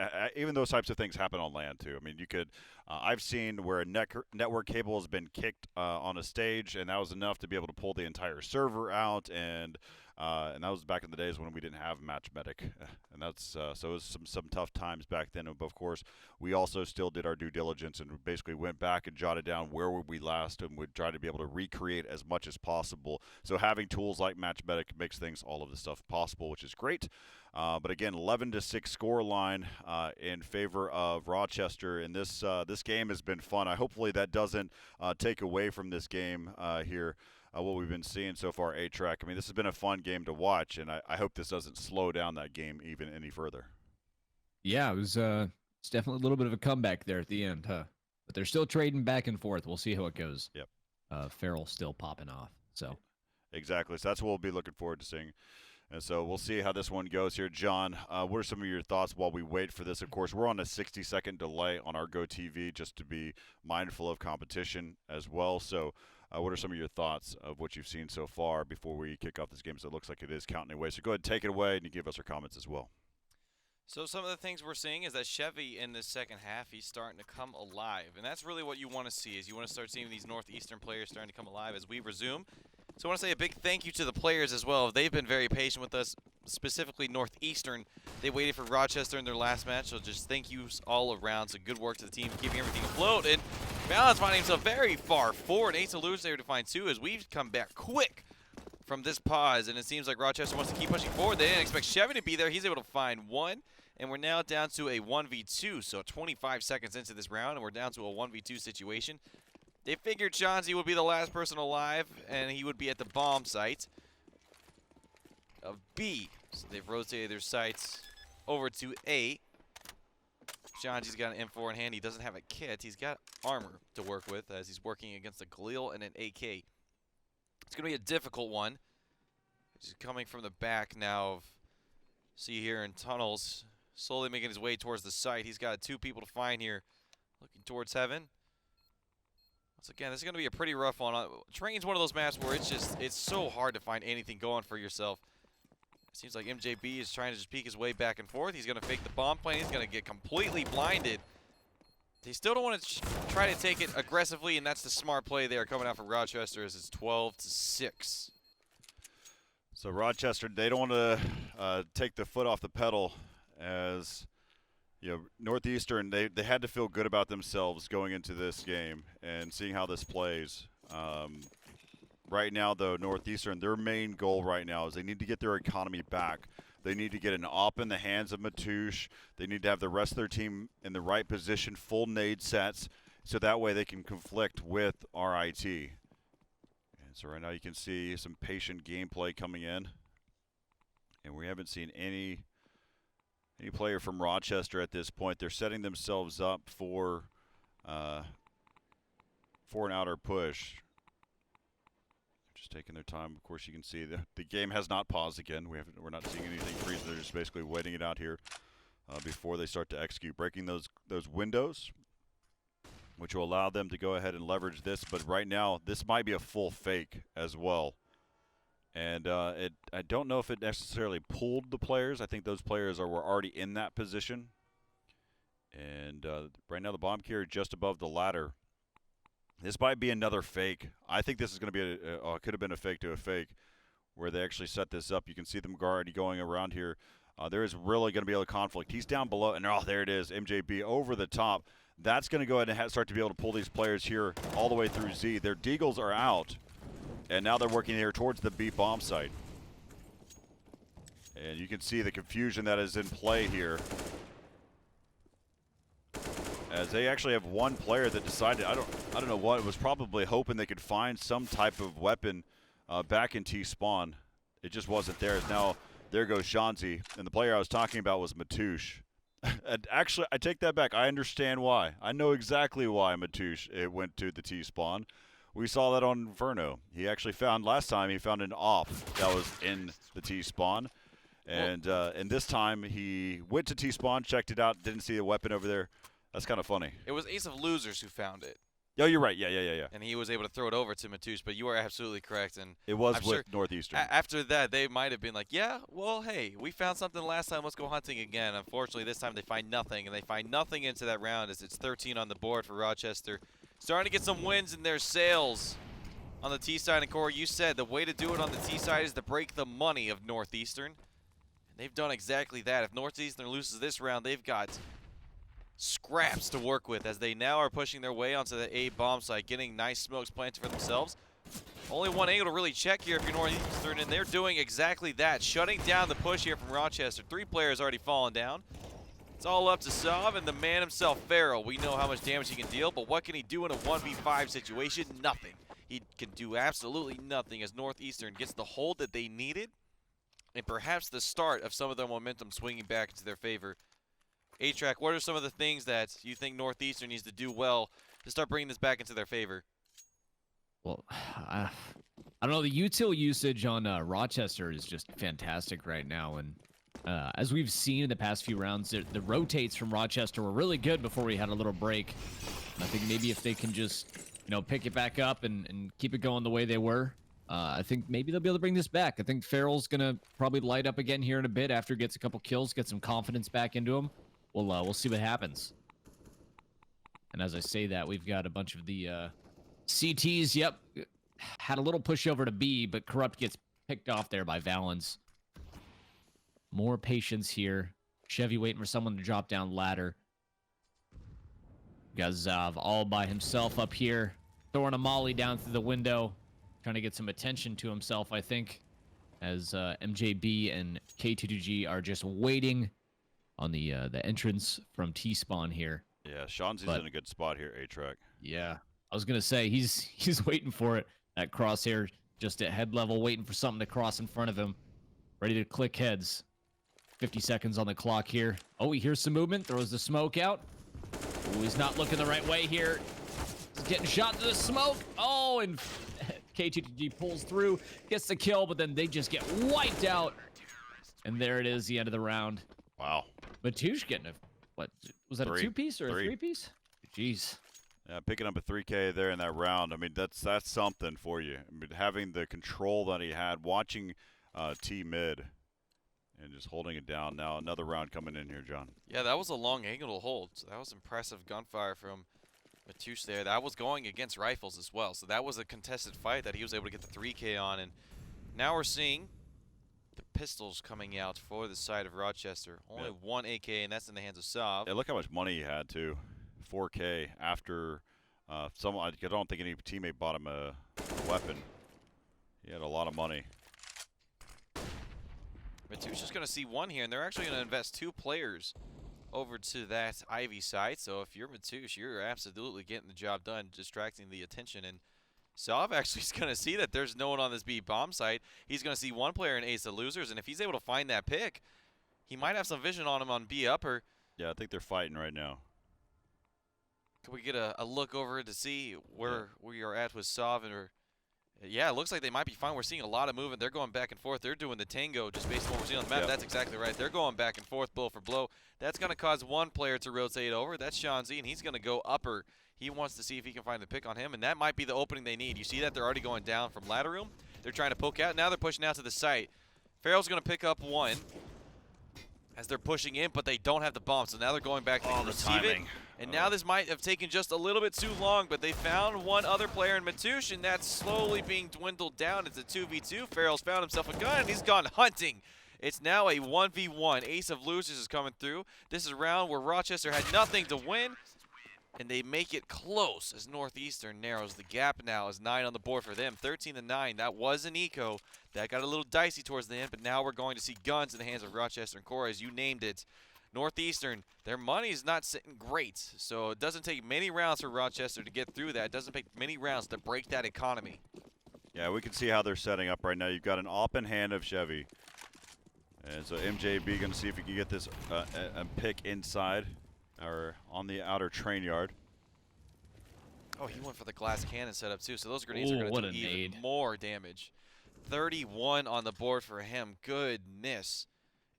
S1: those types of things happen on LAN too. I mean, you could. I've seen where a network cable has been kicked on a stage, and that was enough to be able to pull the entire server out and And that was back in the days when we didn't have Match Medic, and that's so it was some tough times back then. But of course, we also still did our due diligence and basically went back and jotted down where were we last, and would try to be able to recreate as much as possible. So having tools like Match Medic makes things all of this stuff possible, which is great. But again, 11-6 score line in favor of Rochester, and this game has been fun. Hopefully that doesn't take away from this game here. What we've been seeing so far, A-Track. I mean, this has been a fun game to watch, and I hope this doesn't slow down that game even any further.
S3: Yeah, it's definitely a little bit of a comeback there at the end, huh? But they're still trading back and forth. We'll see how it goes.
S1: Yep.
S3: Farrell still popping off. So
S1: exactly. So that's what we'll be looking forward to seeing. And so we'll see how this one goes here. John, what are some of your thoughts while we wait for this? Of course, we're on a 60-second delay on our GoTV just to be mindful of competition as well. So what are some of your thoughts of what you've seen so far before we kick off this game? So it looks like it is counting away. So go ahead and take it away and give us your comments as well.
S2: So some of the things we're seeing is that Chevy in this second half, he's starting to come alive. And that's really what you want to see, is you want to start seeing these Northeastern players starting to come alive as we resume. So I want to say a big thank you to the players as well. They've been very patient with us, specifically Northeastern. They waited for Rochester in their last match, so just thank yous all around. So good work to the team, keeping everything afloat. And Balance finding himself very far forward. Ace of Lose there to find 2 as we've come back quick from this pause. And it seems like Rochester wants to keep pushing forward. They didn't expect Chevy to be there. He's able to find 1. And we're now down to a 1v2, so 25 seconds into this round, and we're down to a 1v2 situation. They figured Chauncey would be the last person alive, and he would be at the bomb site of B. So they've rotated their sights over to A. Chauncey's got an M4 in hand. He doesn't have a kit. He's got armor to work with as he's working against a Galil and an AK. It's going to be a difficult one. He's coming from the back now of see here in tunnels. Slowly making his way towards the site. He's got 2 people to find here. Looking towards heaven. Once again, this is going to be a pretty rough one. Train's one of those maps where it's so hard to find anything going for yourself. It seems like MJB is trying to just peek his way back and forth. He's going to fake the bomb plane. He's going to get completely blinded. They still don't want to try to take it aggressively, and that's the smart play there coming out from Rochester as it's 12-6.
S1: So Rochester, they don't want to take the foot off the pedal, as you know, Northeastern, they had to feel good about themselves going into this game and seeing how this plays. Right now, though, Northeastern, their main goal right now is they need to get their economy back. They need to get an op in the hands of Matouche. They need to have the rest of their team in the right position, full nade sets, so that way they can conflict with RIT. And so right now you can see some patient gameplay coming in. And we haven't seen any player from Rochester at this point. They're setting themselves up for an outer push. Just taking their time. Of course, you can see the game has not paused again. We're not seeing anything freeze. They're just basically waiting it out here before they start to execute, breaking those windows, which will allow them to go ahead and leverage this. But right now, this might be a full fake as well. And I don't know if it necessarily pulled the players. I think those players were already in that position. And right now the bomb carrier just above the ladder. This might be another fake. I think this is going to be could have been a fake to a fake, where they actually set this up. You can see them already going around here. There is really going to be a conflict. He's down below, and oh, there it is, MJB over the top. That's going to go ahead and start to be able to pull these players here all the way through Z. Their Deagles are out. And now they're working here towards the B bomb site. And you can see the confusion that is in play here, as they actually have one player that decided, I don't know what, was probably hoping they could find some type of weapon back in T-spawn. It just wasn't there. Now there goes Shanzi, and the player I was talking about was Matouche. And actually, I take that back. I understand why. I know exactly why Matouche went to the T-spawn. We saw that on Inferno. He actually found, last time, he found an op that was in the T-spawn. And this time, he went to T-spawn, checked it out, didn't see a weapon over there. That's kind of funny.
S2: It was Ace of Losers who found it.
S1: Oh, you're right. Yeah.
S2: And he was able to throw it over to Matouche, but you are absolutely correct. And
S1: it was
S2: I'm
S1: with
S2: sure
S1: Northeastern.
S2: After that, they might have been like, yeah, well, hey, we found something last time. Let's go hunting again. Unfortunately, this time they find nothing, and they find nothing into that round as it's 13 on the board for Rochester. Starting to get some wins in their sails. on the T side. And Corey, you said the way to do it on the T side is to break the money of Northeastern. They've done exactly that. If Northeastern loses this round, they've got scraps to work with as they now are pushing their way onto the A bomb site, getting nice smokes planted for themselves. Only one angle to really check here if you're Northeastern, and they're doing exactly that, shutting down the push here from Rochester. 3 players already fallen down. It's all up to Sav and the man himself, Farrell. We know how much damage he can deal, but what can he do in a 1v5 situation? Nothing. He can do absolutely nothing as Northeastern gets the hold that they needed, and perhaps the start of some of their momentum swinging back into their favor. A-Track, what are some of the things that you think Northeastern needs to do well to start bringing this back into their favor?
S3: Well, I don't know. The util usage on Rochester is just fantastic right now, and as we've seen in the past few rounds, the rotates from Rochester were really good before we had a little break. And I think maybe if they can just, pick it back up and keep it going the way they were, I think maybe they'll be able to bring this back. I think Farrell's gonna probably light up again here in a bit after he gets a couple kills, get some confidence back into him. We'll see what happens. And as I say that, we've got a bunch of the CTs. Yep, had a little push over to B, but Corrupt gets picked off there by Valens. More patience here. Chevy waiting for someone to drop down ladder. Got Zav all by himself up here, throwing a molly down through the window, trying to get some attention to himself, I think, as MJB and K2G are just waiting on the entrance from T-spawn here.
S1: Yeah, Shanzi's in a good spot here, A-Track.
S3: Yeah, I was gonna say he's waiting for it. That crosshair just at head level, waiting for something to cross in front of him, ready to click heads. 50 seconds on the clock here. Oh, he hears some movement, throws the smoke out. Oh, he's not looking the right way here. He's getting shot into the smoke. Oh, and K2G pulls through, gets the kill, but then they just get wiped out. And there it is, the end of the round.
S1: Wow.
S3: Matouche getting a, what, was that a 2-piece or a 3-piece? Jeez.
S1: Yeah, picking up a 3K there in that round. I mean, that's something for you. I mean, having the control that he had, watching T-mid, and just holding it down. Now another round coming in here, John.
S2: Yeah, that was a long angle to hold. So that was impressive gunfire from Matouche there. That was going against rifles as well. So that was a contested fight that he was able to get the 3K on. And now we're seeing the pistols coming out for the side of Rochester. Only one AK, and that's in the hands of Sav.
S1: Yeah, look how much money he had, too. 4K after someone. I don't think any teammate bought him a weapon. He had a lot of money.
S2: Matouche is going to see one here, and they're actually going to invest 2 players over to that Ivy site. So if you're Matouche, you're absolutely getting the job done, distracting the attention. And Sav actually is going to see that there's no one on this B bomb site. He's going to see one player in Ace of Losers, and if he's able to find that pick, he might have some vision on him on B upper.
S1: Yeah, I think they're fighting right now.
S2: Can we get a look over to see where we are at with Sav? Yeah, it looks like they might be fine. We're seeing a lot of movement. They're going back and forth. They're doing the tango just based on what we're seeing on the map. That's exactly right. They're going back and forth, blow for blow. That's going to cause one player to rotate over. That's Shanzi, and he's going to go upper. He wants to see if he can find the pick on him, and that might be the opening they need. You see that they're already going down from ladder room. They're trying to poke out. Now they're pushing out to the site. Farrell's going to pick up one as they're pushing in, but they don't have the bomb, so now they're going back to receive it. And now this might have taken just a little bit too long, but they found one other player in Matouche, and that's slowly being dwindled down. It's a 2v2. Farrell's found himself a gun, and he's gone hunting. It's now a 1v1. Ace of Losers is coming through. This is a round where Rochester had nothing to win, and they make it close as Northeastern narrows the gap now as 9 on the board for them. 13-9. That was an eco. That got a little dicey towards the end, but now we're going to see guns in the hands of Rochester and Cora, as you named it. Northeastern, their money is not sitting great, so it doesn't take many rounds for Rochester to get through that. It doesn't take many rounds to break that economy.
S1: Yeah, we can see how they're setting up right now. You've got an open hand of Chevy. And so MJB going to see if he can get this a pick inside or on the outer train yard.
S2: Oh, he went for the glass cannon setup too, so those grenades are going to do even more damage. 31 on the board for him. Goodness.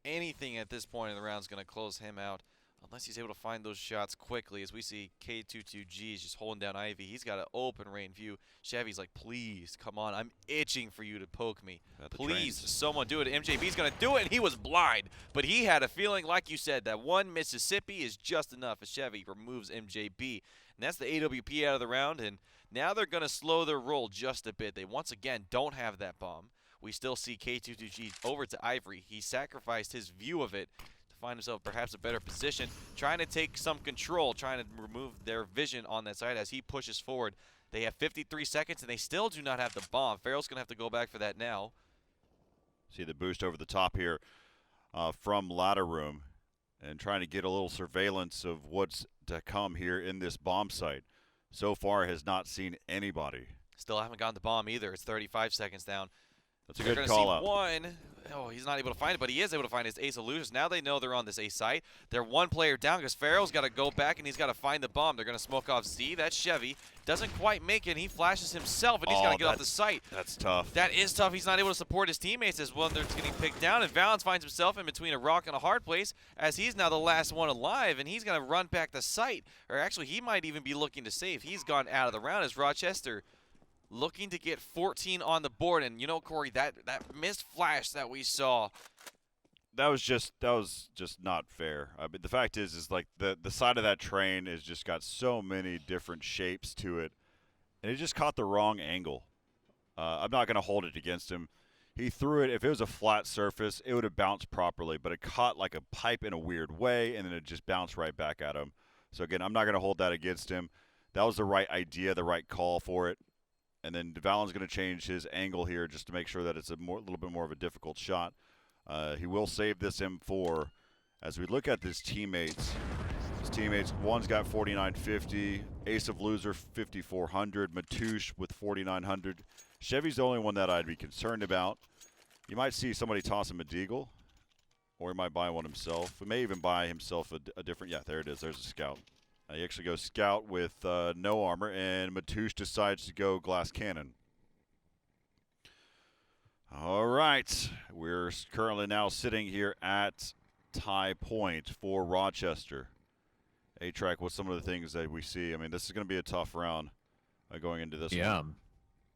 S2: Anything at this point in the round is going to close him out unless he's able to find those shots quickly, as we see K22G is just holding down Ivy. He's got an open range view. Chevy's like, please, come on. I'm itching for you to poke me. Please, someone do it. MJB's going to do it, and he was blind. But he had a feeling, like you said, that one Mississippi is just enough as Chevy removes MJB. And that's the AWP out of the round, and Now they're going to slow their roll just a bit. They once again don't have that bomb. We still see K22G over to Ivory. He sacrificed his view of it to find himself perhaps a better position, trying to take some control, trying to remove their vision on that side as he pushes forward. They have 53 seconds, and they still do not have the bomb. Farrell's going to have to go back for that now.
S1: See the boost over the top here from Ladder Room and trying to get a little surveillance of what's to come here in this bomb site. So far has not seen anybody.
S2: Still haven't gotten the bomb either. It's 35 seconds down.
S1: That's a good call out.
S2: One. Oh, he's not able to find it, but he is able to find his ace of losers. Now they know they're on this A site. They're one player down because Farrell's got to go back and he's got to find the bomb. They're going to smoke off Z. That's Chevy. Doesn't quite make it. He flashes himself, and he's got to get off the site.
S1: That's tough.
S2: That is tough. He's not able to support his teammates as well. They're getting picked down, and Valens finds himself in between a rock and a hard place as he's now the last one alive, and he's going to run back the site. Or actually, he might even be looking to save. He's gone out of the round as Rochester looking to get 14 on the board. And, you know, Corey, that missed flash that we saw,
S1: that was just not fair. I mean, the fact is like the side of that train has just got so many different shapes to it, and it just caught the wrong angle. I'm not going to hold it against him. He threw it. If it was a flat surface, it would have bounced properly, but it caught like a pipe in a weird way, and then it just bounced right back at him. So, again, I'm not going to hold that against him. That was the right idea, the right call for it. And then Valen's going to change his angle here just to make sure that it's a little bit more of a difficult shot. He will save this M4. As we look at his teammates, one's got 4950, Ace of Loser 5400, Matouche with 4900. Chevy's the only one that I'd be concerned about. You might see somebody toss him a deagle, or he might buy one himself. He may even buy himself a different, yeah, there it is. There's a scout. He actually goes scout with no armor, and Matouche decides to go glass cannon. All right, we're currently now sitting here at tie point for Rochester. A-Track, what's some of the things that we see? I mean, this is going to be a tough round going into this one.
S3: Yeah.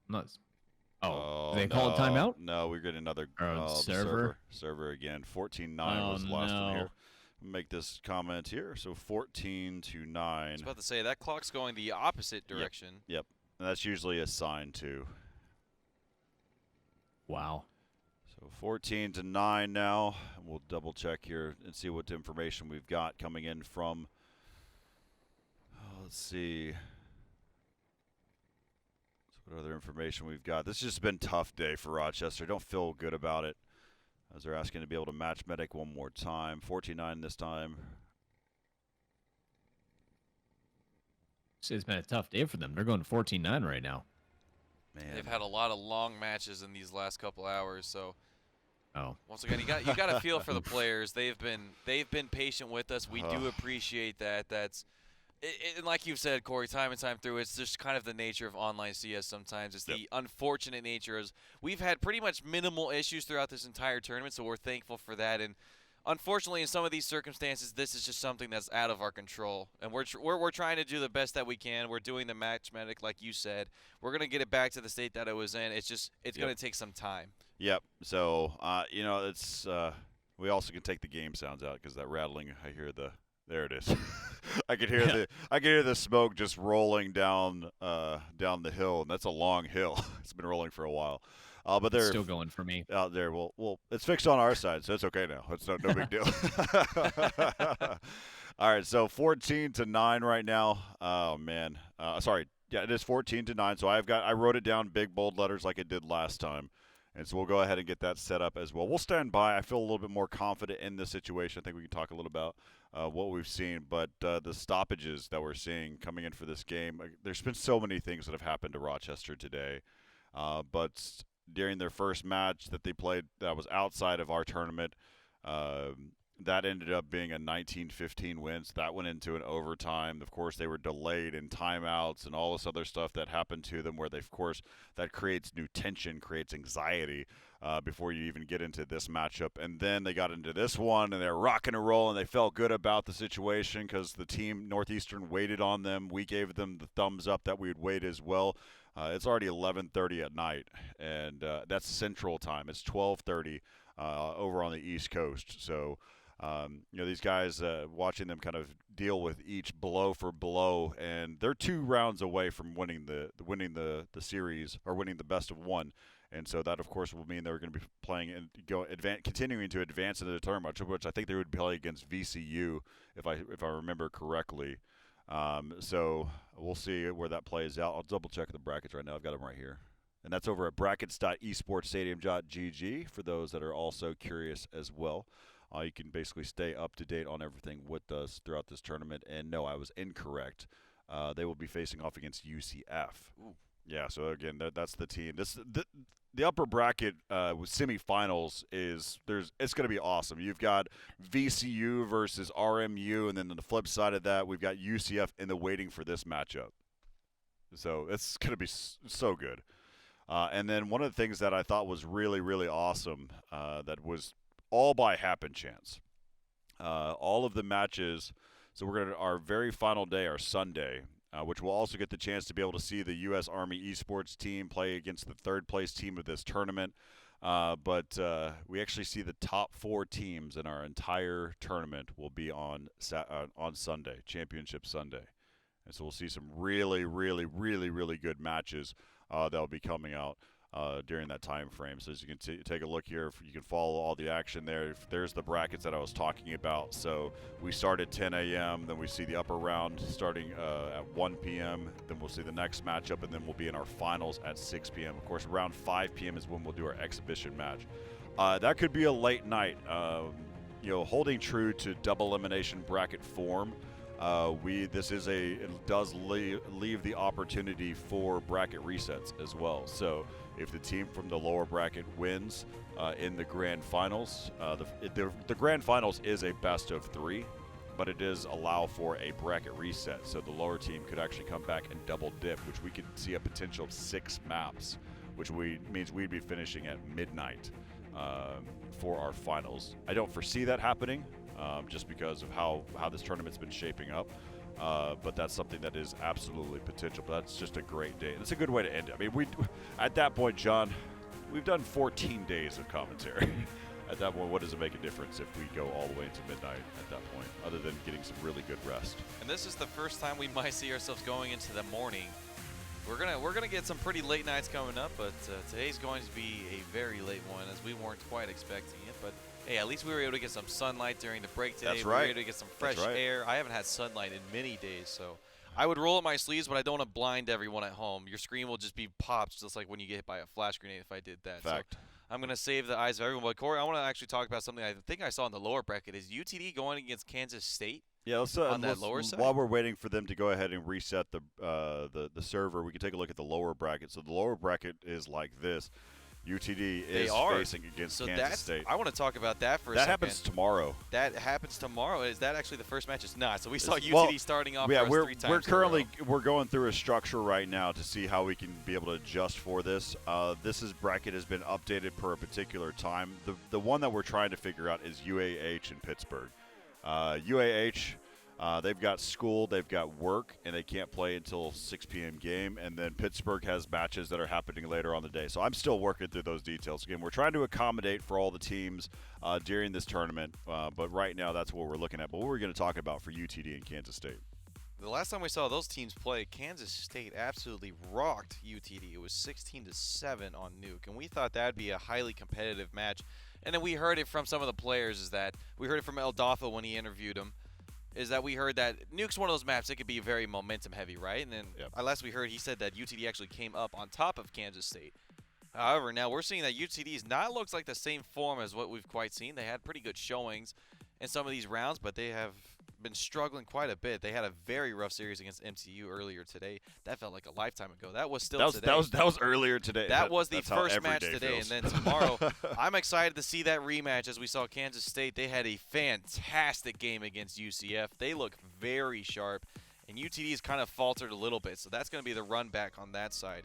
S3: Nuts. Oh, they call it timeout?
S1: No, we're getting another server again. 14-9 was the last one here. Make this comment here. So 14-9.
S2: I was about to say, that clock's going the opposite direction.
S1: Yep. And that's usually a sign, too.
S3: Wow.
S1: So 14-9 now. We'll double check here and see what information we've got coming in from. Let's see. What other information we've got? This has just been a tough day for Rochester. Don't feel good about it, as they're asking to be able to match medic one more time. 14-9 this time.
S3: It's been a tough day for them. They're going 14-9 right now.
S1: Man,
S2: they've had a lot of long matches in these last couple hours, so once again, you got to feel for the players. They've been patient with us. We do appreciate that. And like you've said, Corey, time and time through, it's just kind of the nature of online CS sometimes. It's the unfortunate nature. We've had pretty much minimal issues throughout this entire tournament, so we're thankful for that. And unfortunately, in some of these circumstances, this is just something that's out of our control. And we're trying to do the best that we can. We're doing the match medic, like you said. We're going to get it back to the state that it was in. It's going to take some time.
S1: Yep. So, it's we also can take the game sounds out because that rattling, I hear there it is. I could hear the smoke just rolling down the hill, and that's a long hill. It's been rolling for a while. But they're
S3: still going for me
S1: out there. Well, it's fixed on our side, so it's okay now. It's no big deal. All right, so 14-9 right now. Oh man, sorry. Yeah, it is 14-9. So I wrote it down big bold letters like I did last time. And so we'll go ahead and get that set up as well. We'll stand by. I feel a little bit more confident in this situation. I think we can talk a little about what we've seen. But the stoppages that we're seeing coming in for this game, there's been so many things that have happened to Rochester today. But during their first match that they played that was outside of our tournament, that ended up being a 19-15 win. So that went into an overtime. Of course, they were delayed in timeouts and all this other stuff that happened to them where that creates new tension, creates anxiety before you even get into this matchup. And then they got into this one, and they're rocking and rolling. They felt good about the situation because the team, Northeastern, waited on them. We gave them the thumbs up that we would wait as well. It's already 11:30 at night, and that's Central Time. It's 12:30 over on the East Coast. So These guys, watching them kind of deal with each blow for blow, and they're 2 rounds away from winning the series, or winning the best of 1. And so that, of course, will mean they're going to be playing and continuing to advance into the tournament, which I think they would play against VCU, if I remember correctly. So we'll see where that plays out. I'll double check the brackets right now. I've got them right here. And that's over at brackets.esportstadium.gg for those that are also curious as well. You can basically stay up to date on everything with us throughout this tournament. And no, I was incorrect. They will be facing off against UCF.
S2: Ooh.
S1: Yeah, so again, that's the team. The upper bracket with semifinals it's going to be awesome. You've got VCU versus RMU, and then on the flip side of that, we've got UCF in the waiting for this matchup. So it's going to be so good. And then one of the things that I thought was really, really awesome, that was all by happen chance. All of the matches. So our very final day, our Sunday, which we'll also get the chance to be able to see the U.S. Army esports team play against the 3rd place team of this tournament. But we actually see the top 4 teams in our entire tournament will be on Sunday, Championship Sunday. And so we'll see some really, really, really, really good matches that will be coming out during that time frame. So as you can take a look here, you can follow all the action there. There's the brackets that I was talking about. So we start at 10 a.m., then we see the upper round starting at 1 p.m., then we'll see the next matchup, and then we'll be in our finals at 6 p.m. Of course, around 5 p.m. is when we'll do our exhibition match. That could be a late night. Holding true to double elimination bracket form, it does leave the opportunity for bracket resets as well. So if the team from the lower bracket wins in the grand finals, the grand finals is a best of 3, but it does allow for a bracket reset. So the lower team could actually come back and double dip, which we could see a potential of 6 maps, which means we'd be finishing at midnight for our finals. I don't foresee that happening. Just because of how this tournament's been shaping up. But that's something that is absolutely potential. But that's just a great day. It's a good way to end it. I mean, at that point, John, we've done 14 days of commentary. At that point, what does it make a difference if we go all the way into midnight at that point, other than getting some really good rest?
S2: And this is the first time we might see ourselves going into the morning. We're gonna get some pretty late nights coming up, but today's going to be a very late one, as we weren't quite expecting it. But hey, at least we were able to get some sunlight during the break today.
S1: That's right.
S2: We were able to get some fresh air. I haven't had sunlight in many days, so I would roll up my sleeves, but I don't want to blind everyone at home. Your screen will just be popped, just like when you get hit by a flash grenade if I did that.
S1: Fact.
S2: So I'm going to save the eyes of everyone. But, Corey, I want to actually talk about something I think I saw in the lower bracket. Is UTD going against Kansas State?
S1: Yeah, let's
S2: lower side?
S1: While we're waiting for them to go ahead and reset the server, we can take a look at the lower bracket. So the lower bracket is like this. UTD is facing against Kansas State.
S2: I want to talk about that for a second.
S1: That happens tomorrow.
S2: That happens tomorrow. Is that actually the first match? It's not. So we saw UTD starting off.
S1: Yeah,
S2: for us 3 times
S1: we're going through a structure right now to see how we can be able to adjust for this. Bracket has been updated per a particular time. The one that we're trying to figure out is UAH in Pittsburgh. UAH. They've got school, they've got work, and they can't play until 6 p.m. game. And then Pittsburgh has matches that are happening later on the day. So I'm still working through those details. Again, we're trying to accommodate for all the teams during this tournament. But right now, that's what we're looking at. But what we're going to talk about for UTD and Kansas State.
S2: The last time we saw those teams play, Kansas State absolutely rocked UTD. It was 16-7 on Nuke, and we thought that would be a highly competitive match. And then we heard it from some of the players. We heard it from El Dafa when he interviewed him. Is that we heard that Nuke's one of those maps that could be very momentum heavy, right? And then last we heard, he said that UTD actually came up on top of Kansas State. However, now we're seeing that UTD's not looks like the same form as what we've quite seen. They had pretty good showings in some of these rounds, but they have been struggling quite a bit. They had a very rough series against MTU earlier today. That felt like a lifetime ago. That was still today.
S1: That was earlier today.
S2: That was the first match today, and then tomorrow, I'm excited to see that rematch. As we saw Kansas State, they had a fantastic game against UCF. They look very sharp, and UTD's kind of faltered a little bit, so that's going to be the run back on that side.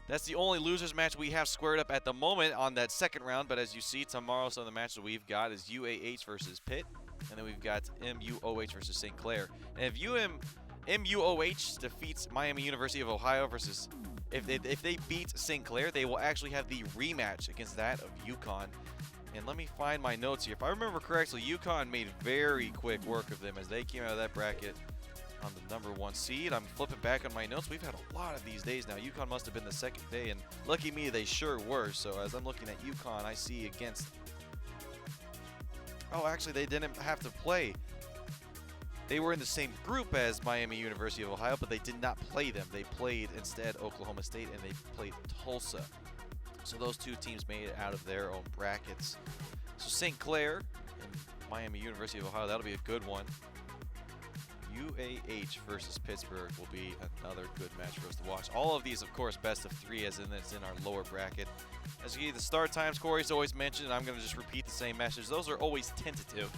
S2: That's the only losers match we have squared up at the moment on that second round, but as you see, tomorrow some of the matches we've got is UAH versus Pitt, and then we've got MUOH versus St. Clair. And if MUOH defeats Miami University of Ohio versus if they beat St. Clair, they will actually have the rematch against that of UConn. And let me find my notes here. If I remember correctly, UConn made very quick work of them as they came out of that bracket on the #1 seed. I'm flipping back on my notes. We've had a lot of these days now. UConn must have been the second day, and lucky me, they sure were. So as I'm looking at UConn, I see against... Oh, actually, they didn't have to play. They were in the same group as Miami University of Ohio, but they did not play them. They played instead Oklahoma State, and they played Tulsa. So those two teams made it out of their own brackets. So St. Clair and Miami University of Ohio, that'll be a good one. UAH versus Pittsburgh will be another good match for us to watch. All of these, of course, best of 3, as in it's in our lower bracket. As you get the start times, Corey's always mentioned, and I'm going to just repeat the same message. Those are always tentative.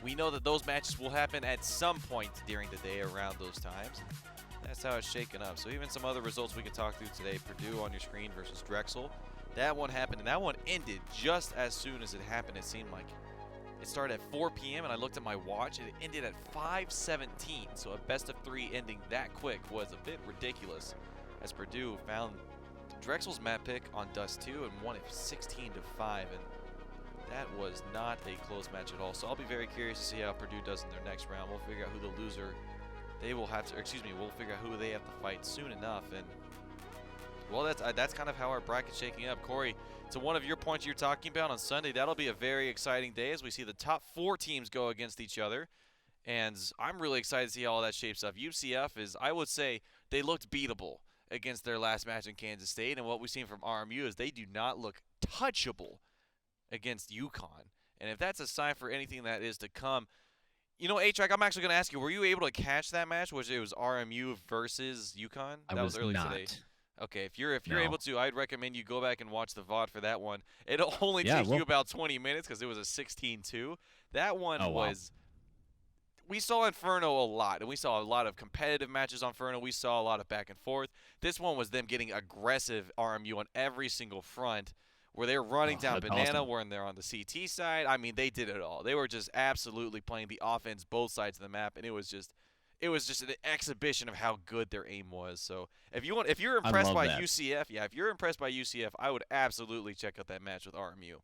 S2: We know that those matches will happen at some point during the day around those times. That's how it's shaken up. So even some other results we can talk through today. Purdue on your screen versus Drexel. That one happened, and that one ended just as soon as it happened. It seemed like it started at 4 p.m., and I looked at my watch, and it ended at 5:17. So a best of 3 ending that quick was a bit ridiculous, as Purdue found Drexel's map pick on Dust 2 and won it 16-5. And that was not a close match at all. So I'll be very curious to see how Purdue does in their next round. We'll figure out who the loser they will have to, or excuse me, we'll figure out who they have to fight soon enough. And well, that's kind of how our bracket's shaking up. Corey, to one of your points you're talking about on Sunday, that'll be a very exciting day as we see the top 4 teams go against each other. And I'm really excited to see how all that shapes up. UCF is, I would say, they looked beatable against their last match in Kansas State. And what we've seen from RMU is they do not look touchable against UConn. And if that's a sign for anything that is to come, you know, A-Track, I'm actually going to ask you, were you able to catch that match, which it was RMU versus UConn? That was early today. Okay, if you're able to, I'd recommend you go back and watch the VOD for that one. It'll only take you about 20 minutes because it was a 16-2. That one was we saw Inferno a lot, and we saw a lot of competitive matches on Inferno. We saw a lot of back and forth. This one was them getting aggressive RMU on every single front, where they were running down Banana, when they're on the CT side. I mean, they did it all. They were just absolutely playing the offense both sides of the map, and it was just an exhibition of how good their aim was. So if you're impressed by UCF, if you're impressed by UCF, I would absolutely check out that match with RMU.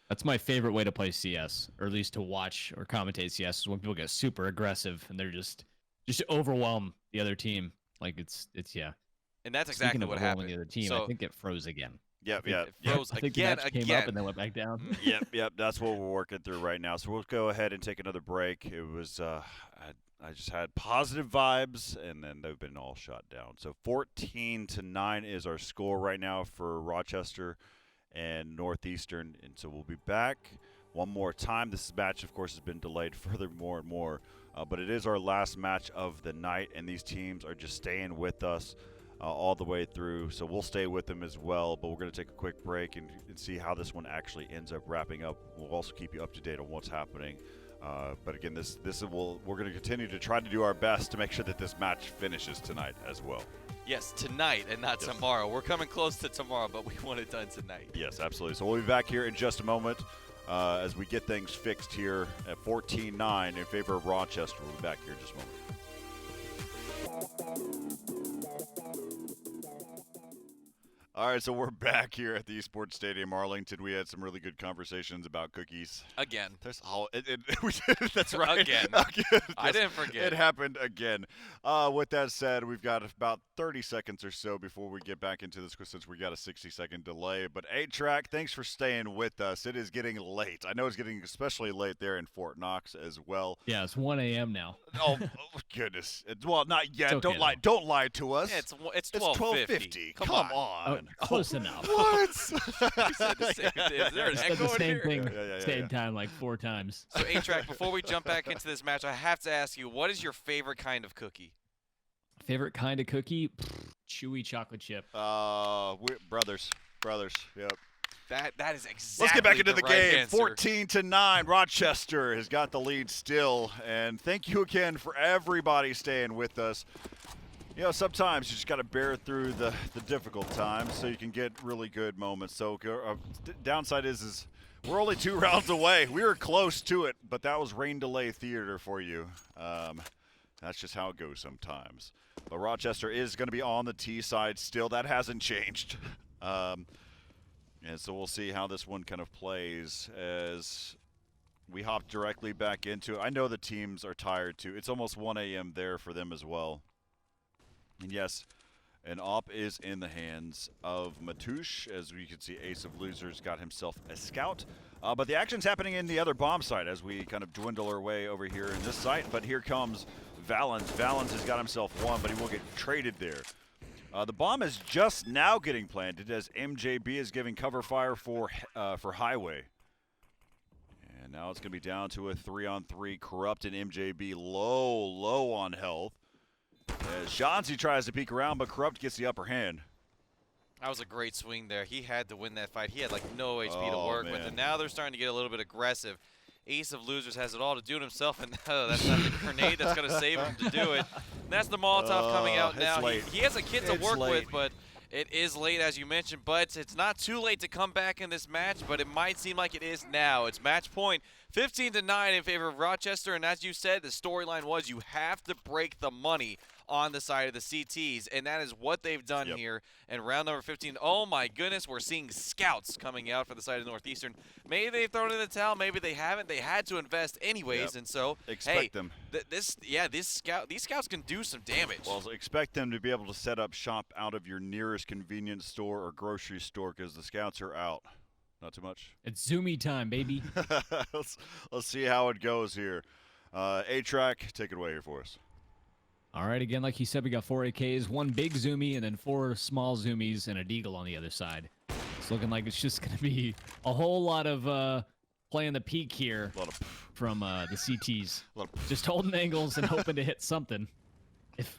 S3: That's my favorite way to play CS, or at least to watch or commentate CS, is when people get super aggressive and they're just overwhelm the other team. Like it's.
S2: And that's exactly what happened.
S3: The other team, so, I think it froze again.
S2: It froze again.
S3: Came up and then went back down.
S1: Yep. That's what we're working through right now. So we'll go ahead and take another break. It was I just had positive vibes, and then they've been all shot down. So 14-9 is our score right now for Rochester and Northeastern. And so we'll be back one more time. This match, of course, has been delayed further more and more. But it is our last match of the night, and these teams are just staying with us all the way through. So we'll stay with them as well. But we're going to take a quick break and see how this one actually ends up wrapping up. We'll also keep you up to date on what's happening. But again, we're going to continue to try to do our best to make sure that this match finishes tonight as well.
S2: Yes, tonight and not tomorrow. We're coming close to tomorrow, but we want it done tonight.
S1: Yes, absolutely. So we'll be back here in just a moment as we get things fixed here at 14-9 in favor of Rochester. We'll be back here in just a moment. All right, so we're back here at the Esports Stadium, Arlington. We had some really good conversations about cookies.
S2: Again.
S1: That's right.
S2: Again. I didn't forget.
S1: It happened again. With that said, we've got about 30 seconds or so before we get back into this, since we got a 60-second delay. But A-Track, thanks for staying with us. It is getting late. I know it's getting especially late there in Fort Knox as well.
S3: Yeah, it's 1 a.m. now.
S1: Oh goodness. Well, not yet.
S3: Okay,
S1: Don't lie to us.
S2: Yeah, it's 12:50.
S1: Come on.
S3: Close enough.
S1: What?
S2: You said the same thing. Is there an echo
S3: the same
S2: in here?
S3: thing, same time, like 4 times.
S2: So, A-Track, before we jump back into this match, I have to ask you, what is your favorite kind of cookie?
S3: Favorite kind of cookie? Chewy chocolate chip.
S1: We're brothers. Yep.
S2: That is exactly.
S1: Let's get back into the game.
S2: Answer.
S1: 14-9. Rochester has got the lead still, and thank you again for everybody staying with us. You know, sometimes you just got to bear through the difficult times so you can get really good moments. So downside is we're only 2 rounds away. We were close to it, but that was rain delay theater for you. That's just how it goes sometimes. But Rochester is going to be on the T side still. That hasn't changed. And so we'll see how this one kind of plays as we hop directly back into it. I know the teams are tired too. It's almost 1 a.m. there for them as well. And yes, an op is in the hands of Matoush. As we can see, Ace of Losers got himself a scout. But the action's happening in the other bomb site as we kind of dwindle our way over here in this site. But here comes Valens. Valens has got himself one, but he will get traded there. The bomb is just now getting planted as MJB is giving cover fire for Highway. And now it's going to be down to a 3-on-3. Corrupt and MJB low on health. As Shanzi tries to peek around, but Corrupt gets the upper hand.
S2: That was a great swing there. He had to win that fight. He had like no HP to work with,
S1: man.
S2: and now they're starting to get a little bit aggressive. Ace of Losers has it all to do it himself, and that's not the grenade that's going to save him to do it. And that's the Molotov coming out now. He has a kit to work with, but it is late, as you mentioned. But it's not too late to come back in this match, but it might seem like it is now. It's match point 15-9 in favor of Rochester, and as you said, the storyline was you have to break the money on the side of the CTs, and that is what they've done here in round number 15. Oh my goodness, we're seeing scouts coming out for the side of Northeastern. Maybe they've thrown in the towel, maybe they haven't. They had to invest anyways, and so
S1: expect them.
S2: These scouts can do some damage.
S1: Well, expect them to be able to set up shop out of your nearest convenience store or grocery store because the scouts are out. Not too much.
S3: It's Zoomy time, baby.
S1: let's see how it goes here. A-Track, take it away here for us.
S3: All right, again, like you said, we got 4 AKs, 1 big Zoomy, and then 4 small Zoomies and a Deagle on the other side. It's looking like it's just going to be a whole lot of playing the peak here from the CTs. Just holding angles and hoping to hit something.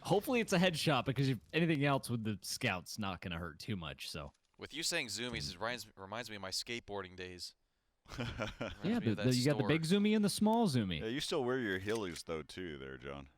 S3: Hopefully it's a headshot, because if anything else with the scouts, not going to hurt too much. So
S2: with you saying Zoomies, it reminds me of my skateboarding days.
S3: Yeah, you got the big Zoomy and the small Zoomy.
S1: Yeah, you still wear your Heelys, though, too, there, John.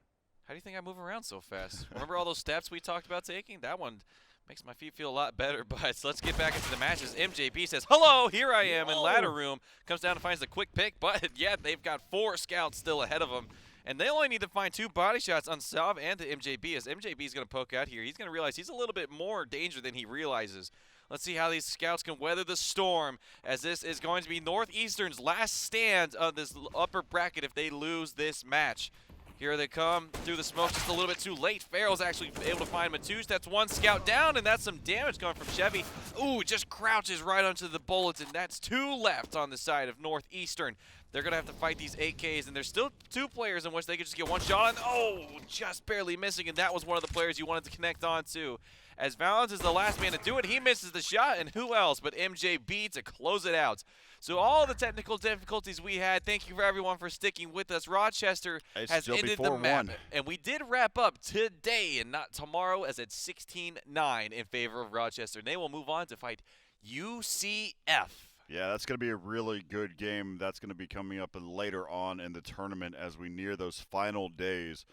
S2: How do you think I move around so fast? Remember all those steps we talked about taking? That one makes my feet feel a lot better. But let's get back into the matches. MJB says, hello, here I am in ladder room. Comes down and finds the quick pick. But, yeah, they've got 4 scouts still ahead of them. And they only need to find 2 body shots on Sav and to MJB. As MJB is going to poke out here, he's going to realize he's a little bit more danger than he realizes. Let's see how these scouts can weather the storm, as this is going to be Northeastern's last stand of this upper bracket if they lose this match. Here they come through the smoke just a little bit too late. Farrell's actually able to find Matoush. That's 1 scout down, and that's some damage coming from Chevy. Ooh, just crouches right onto the bullets, and that's 2 left on the side of Northeastern. They're going to have to fight these AKs, and there's still 2 players in which they could just get 1 shot on. Oh, just barely missing, and that was one of the players you wanted to connect on to. As Valens is the last man to do it, he misses the shot, and who else but MJB to close it out. So all the technical difficulties we had, thank you for everyone for sticking with us. Rochester has ended the map, and we did wrap up today and not tomorrow, as it's 16-9 in favor of Rochester. And they will move on to fight UCF.
S1: Yeah, that's going to be a really good game. That's going to be coming up later on in the tournament as we near those final days.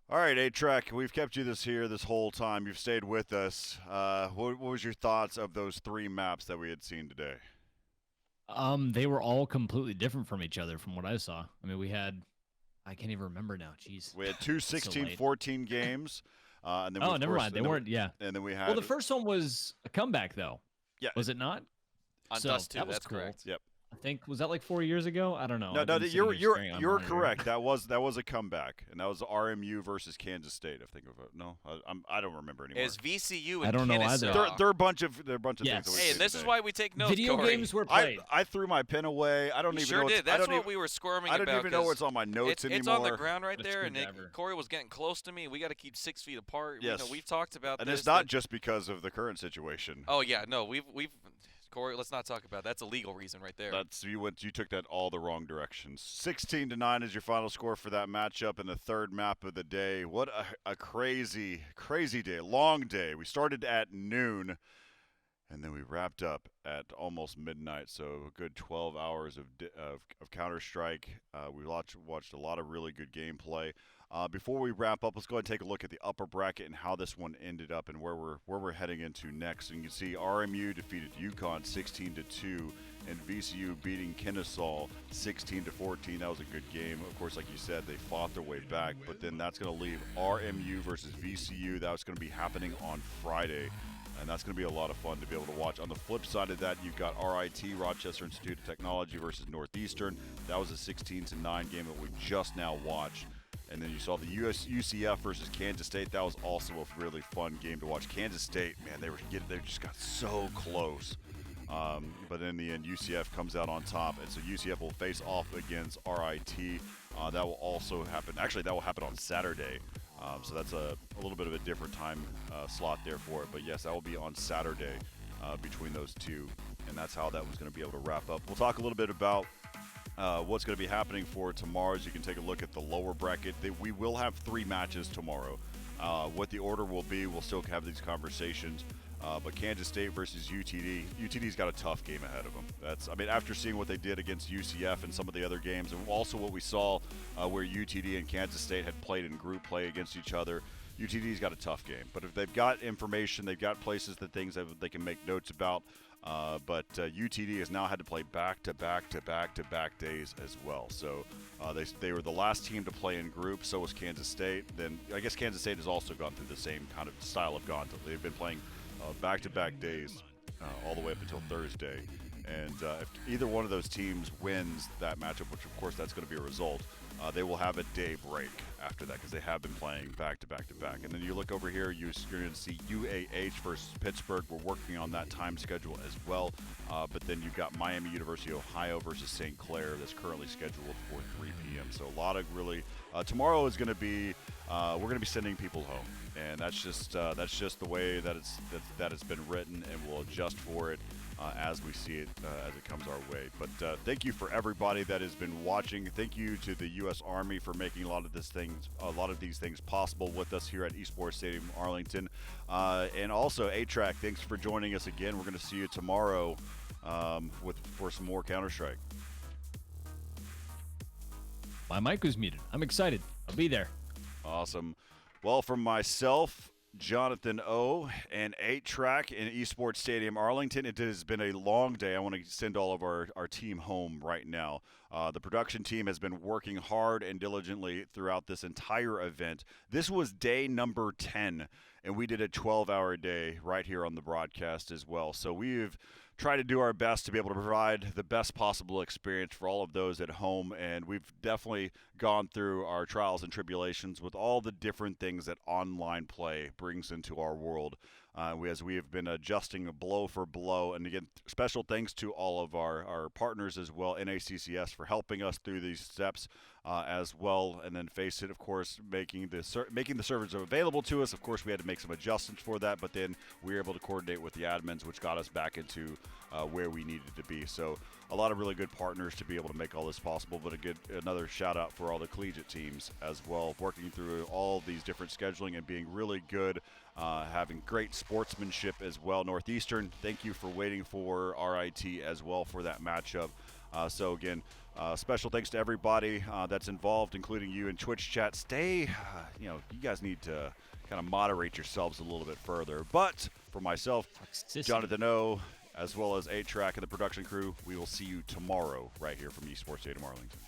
S1: All right, A-Track, we've kept you this whole time. You've stayed with us. What was your thoughts of those 3 maps that we had seen today?
S3: They were all completely different from each other from what I saw. I mean, I can't even remember now. Jeez.
S1: We had 2 16-14 games. And then
S3: never mind. They weren't,
S1: And then we had...
S3: Well, the first one was a comeback, though.
S1: Yeah.
S3: Was it not?
S2: On Dust 2, that's cool.
S3: Correct.
S1: Yep.
S3: I think, was that like 4 years ago? I don't know.
S1: No, you're correct. That was a comeback, and that was RMU versus Kansas State. I think of it. No, I don't remember anymore.
S2: It's VCU and
S3: I don't know either.
S1: They're a bunch of things.
S3: Yes.
S1: That we
S2: Hey, and this is why we take notes.
S3: Video
S2: Corey.
S3: games were played.
S1: I threw my pen away. I don't
S2: you
S1: even
S2: sure
S1: know.
S2: Did. That's what we were squirming about.
S1: I don't even know what's on my notes anymore.
S2: It's on the ground right there, and
S3: never.
S2: Corey was getting close to me. We got to keep 6 feet apart.
S1: Yes.
S2: You know, we've talked about
S1: and
S2: this.
S1: It's not just because of the current situation.
S2: Oh yeah, no, we've. Corey, let's not talk about it. That's a legal reason right there.
S1: You took that all the wrong directions. 16-9 is your final score for that matchup in the 3rd map of the day. What a crazy day, long day. We started at noon, and then we wrapped up at almost midnight. So a good 12 hours of Counter-Strike. We watched a lot of really good gameplay. Before we wrap up, let's go ahead and take a look at the upper bracket and how this one ended up and where we're heading into next. And you can see RMU defeated UConn 16-2, and VCU beating Kennesaw 16-14. That was a good game. Of course, like you said, they fought their way back, but then that's going to leave RMU versus VCU. That was going to be happening on Friday. and that's going to be a lot of fun to be able to watch. On the flip side of that, you've got RIT, Rochester Institute of Technology versus Northeastern. That was a 16-9 game that we just now watched. And then you saw the UCF versus Kansas State. That was also a really fun game to watch. Kansas State, man, they just got so close. But in the end, UCF comes out on top, and so UCF will face off against RIT. That will also happen. Actually, that will happen on Saturday. So that's a little bit of a different time slot there for it. But yes, that will be on Saturday between those two, and that's how that was going to be able to wrap up. We'll talk a little bit about what's going to be happening for tomorrow. As you can take a look at the lower bracket, we will have 3 matches tomorrow. What the order will be, we'll still have these conversations. But Kansas State versus UTD. UTD's got a tough game ahead of them. After seeing what they did against UCF and some of the other games, and also what we saw where UTD and Kansas State had played in group play against each other, UTD's got a tough game. But if they've got information, they've got places, things that they can make notes about. But UTD has now had to play back-to-back days as well. So they were the last team to play in group. So was Kansas State. Then I guess Kansas State has also gone through the same kind of style of gauntlet. They've been playing back-to-back days all the way up until Thursday. And if either one of those teams wins that matchup, which of course that's going to be a result, they will have a day break after that because they have been playing back-to-back. And then you look over here, you're going to see UAH versus Pittsburgh. We're working on that time schedule as well. But then you've got Miami University, Ohio versus St. Clair that's currently scheduled for 3 p.m. So a lot of really tomorrow is going to be we're going to be sending people home, and that's just the way that it's been written, and we'll adjust for it as we see it as it comes our way. But thank you for everybody that has been watching. Thank you to the U.S. Army for making a lot of these things possible with us here at Esports Stadium Arlington, and also A-Track. Thanks for joining us again. We're going to see you tomorrow for some more Counter-Strike.
S3: My mic was muted. I'm excited. I'll be there.
S1: Awesome. Well, from myself, Jonathan O, and 8-Track in Esports Stadium Arlington, it has been a long day. I want to send all of our team home right now. The production team has been working hard and diligently throughout this entire event. This was day number 10, and we did a 12-hour day right here on the broadcast as well. So we've tried to do our best to be able to provide the best possible experience for all of those at home, and we've definitely gone through our trials and tribulations with all the different things that online play brings into our world. As we have been adjusting blow for blow. And again, special thanks to all of our partners as well, NACCS, for helping us through these steps as well. And then Face It, of course, making the servers available to us. Of course, we had to make some adjustments for that, but then we were able to coordinate with the admins, which got us back into where we needed to be. So a lot of really good partners to be able to make all this possible, but another shout out for all the collegiate teams as well, working through all these different scheduling and being really good, having great sportsmanship as well. Northeastern, thank you for waiting for RIT as well for that matchup. So again, special thanks to everybody that's involved, including you in Twitch chat. Stay, you guys need to kind of moderate yourselves a little bit further. But for myself, Jonathan O, as well as 8-Track and the production crew, we will see you tomorrow right here from Esports Stadium Arlington.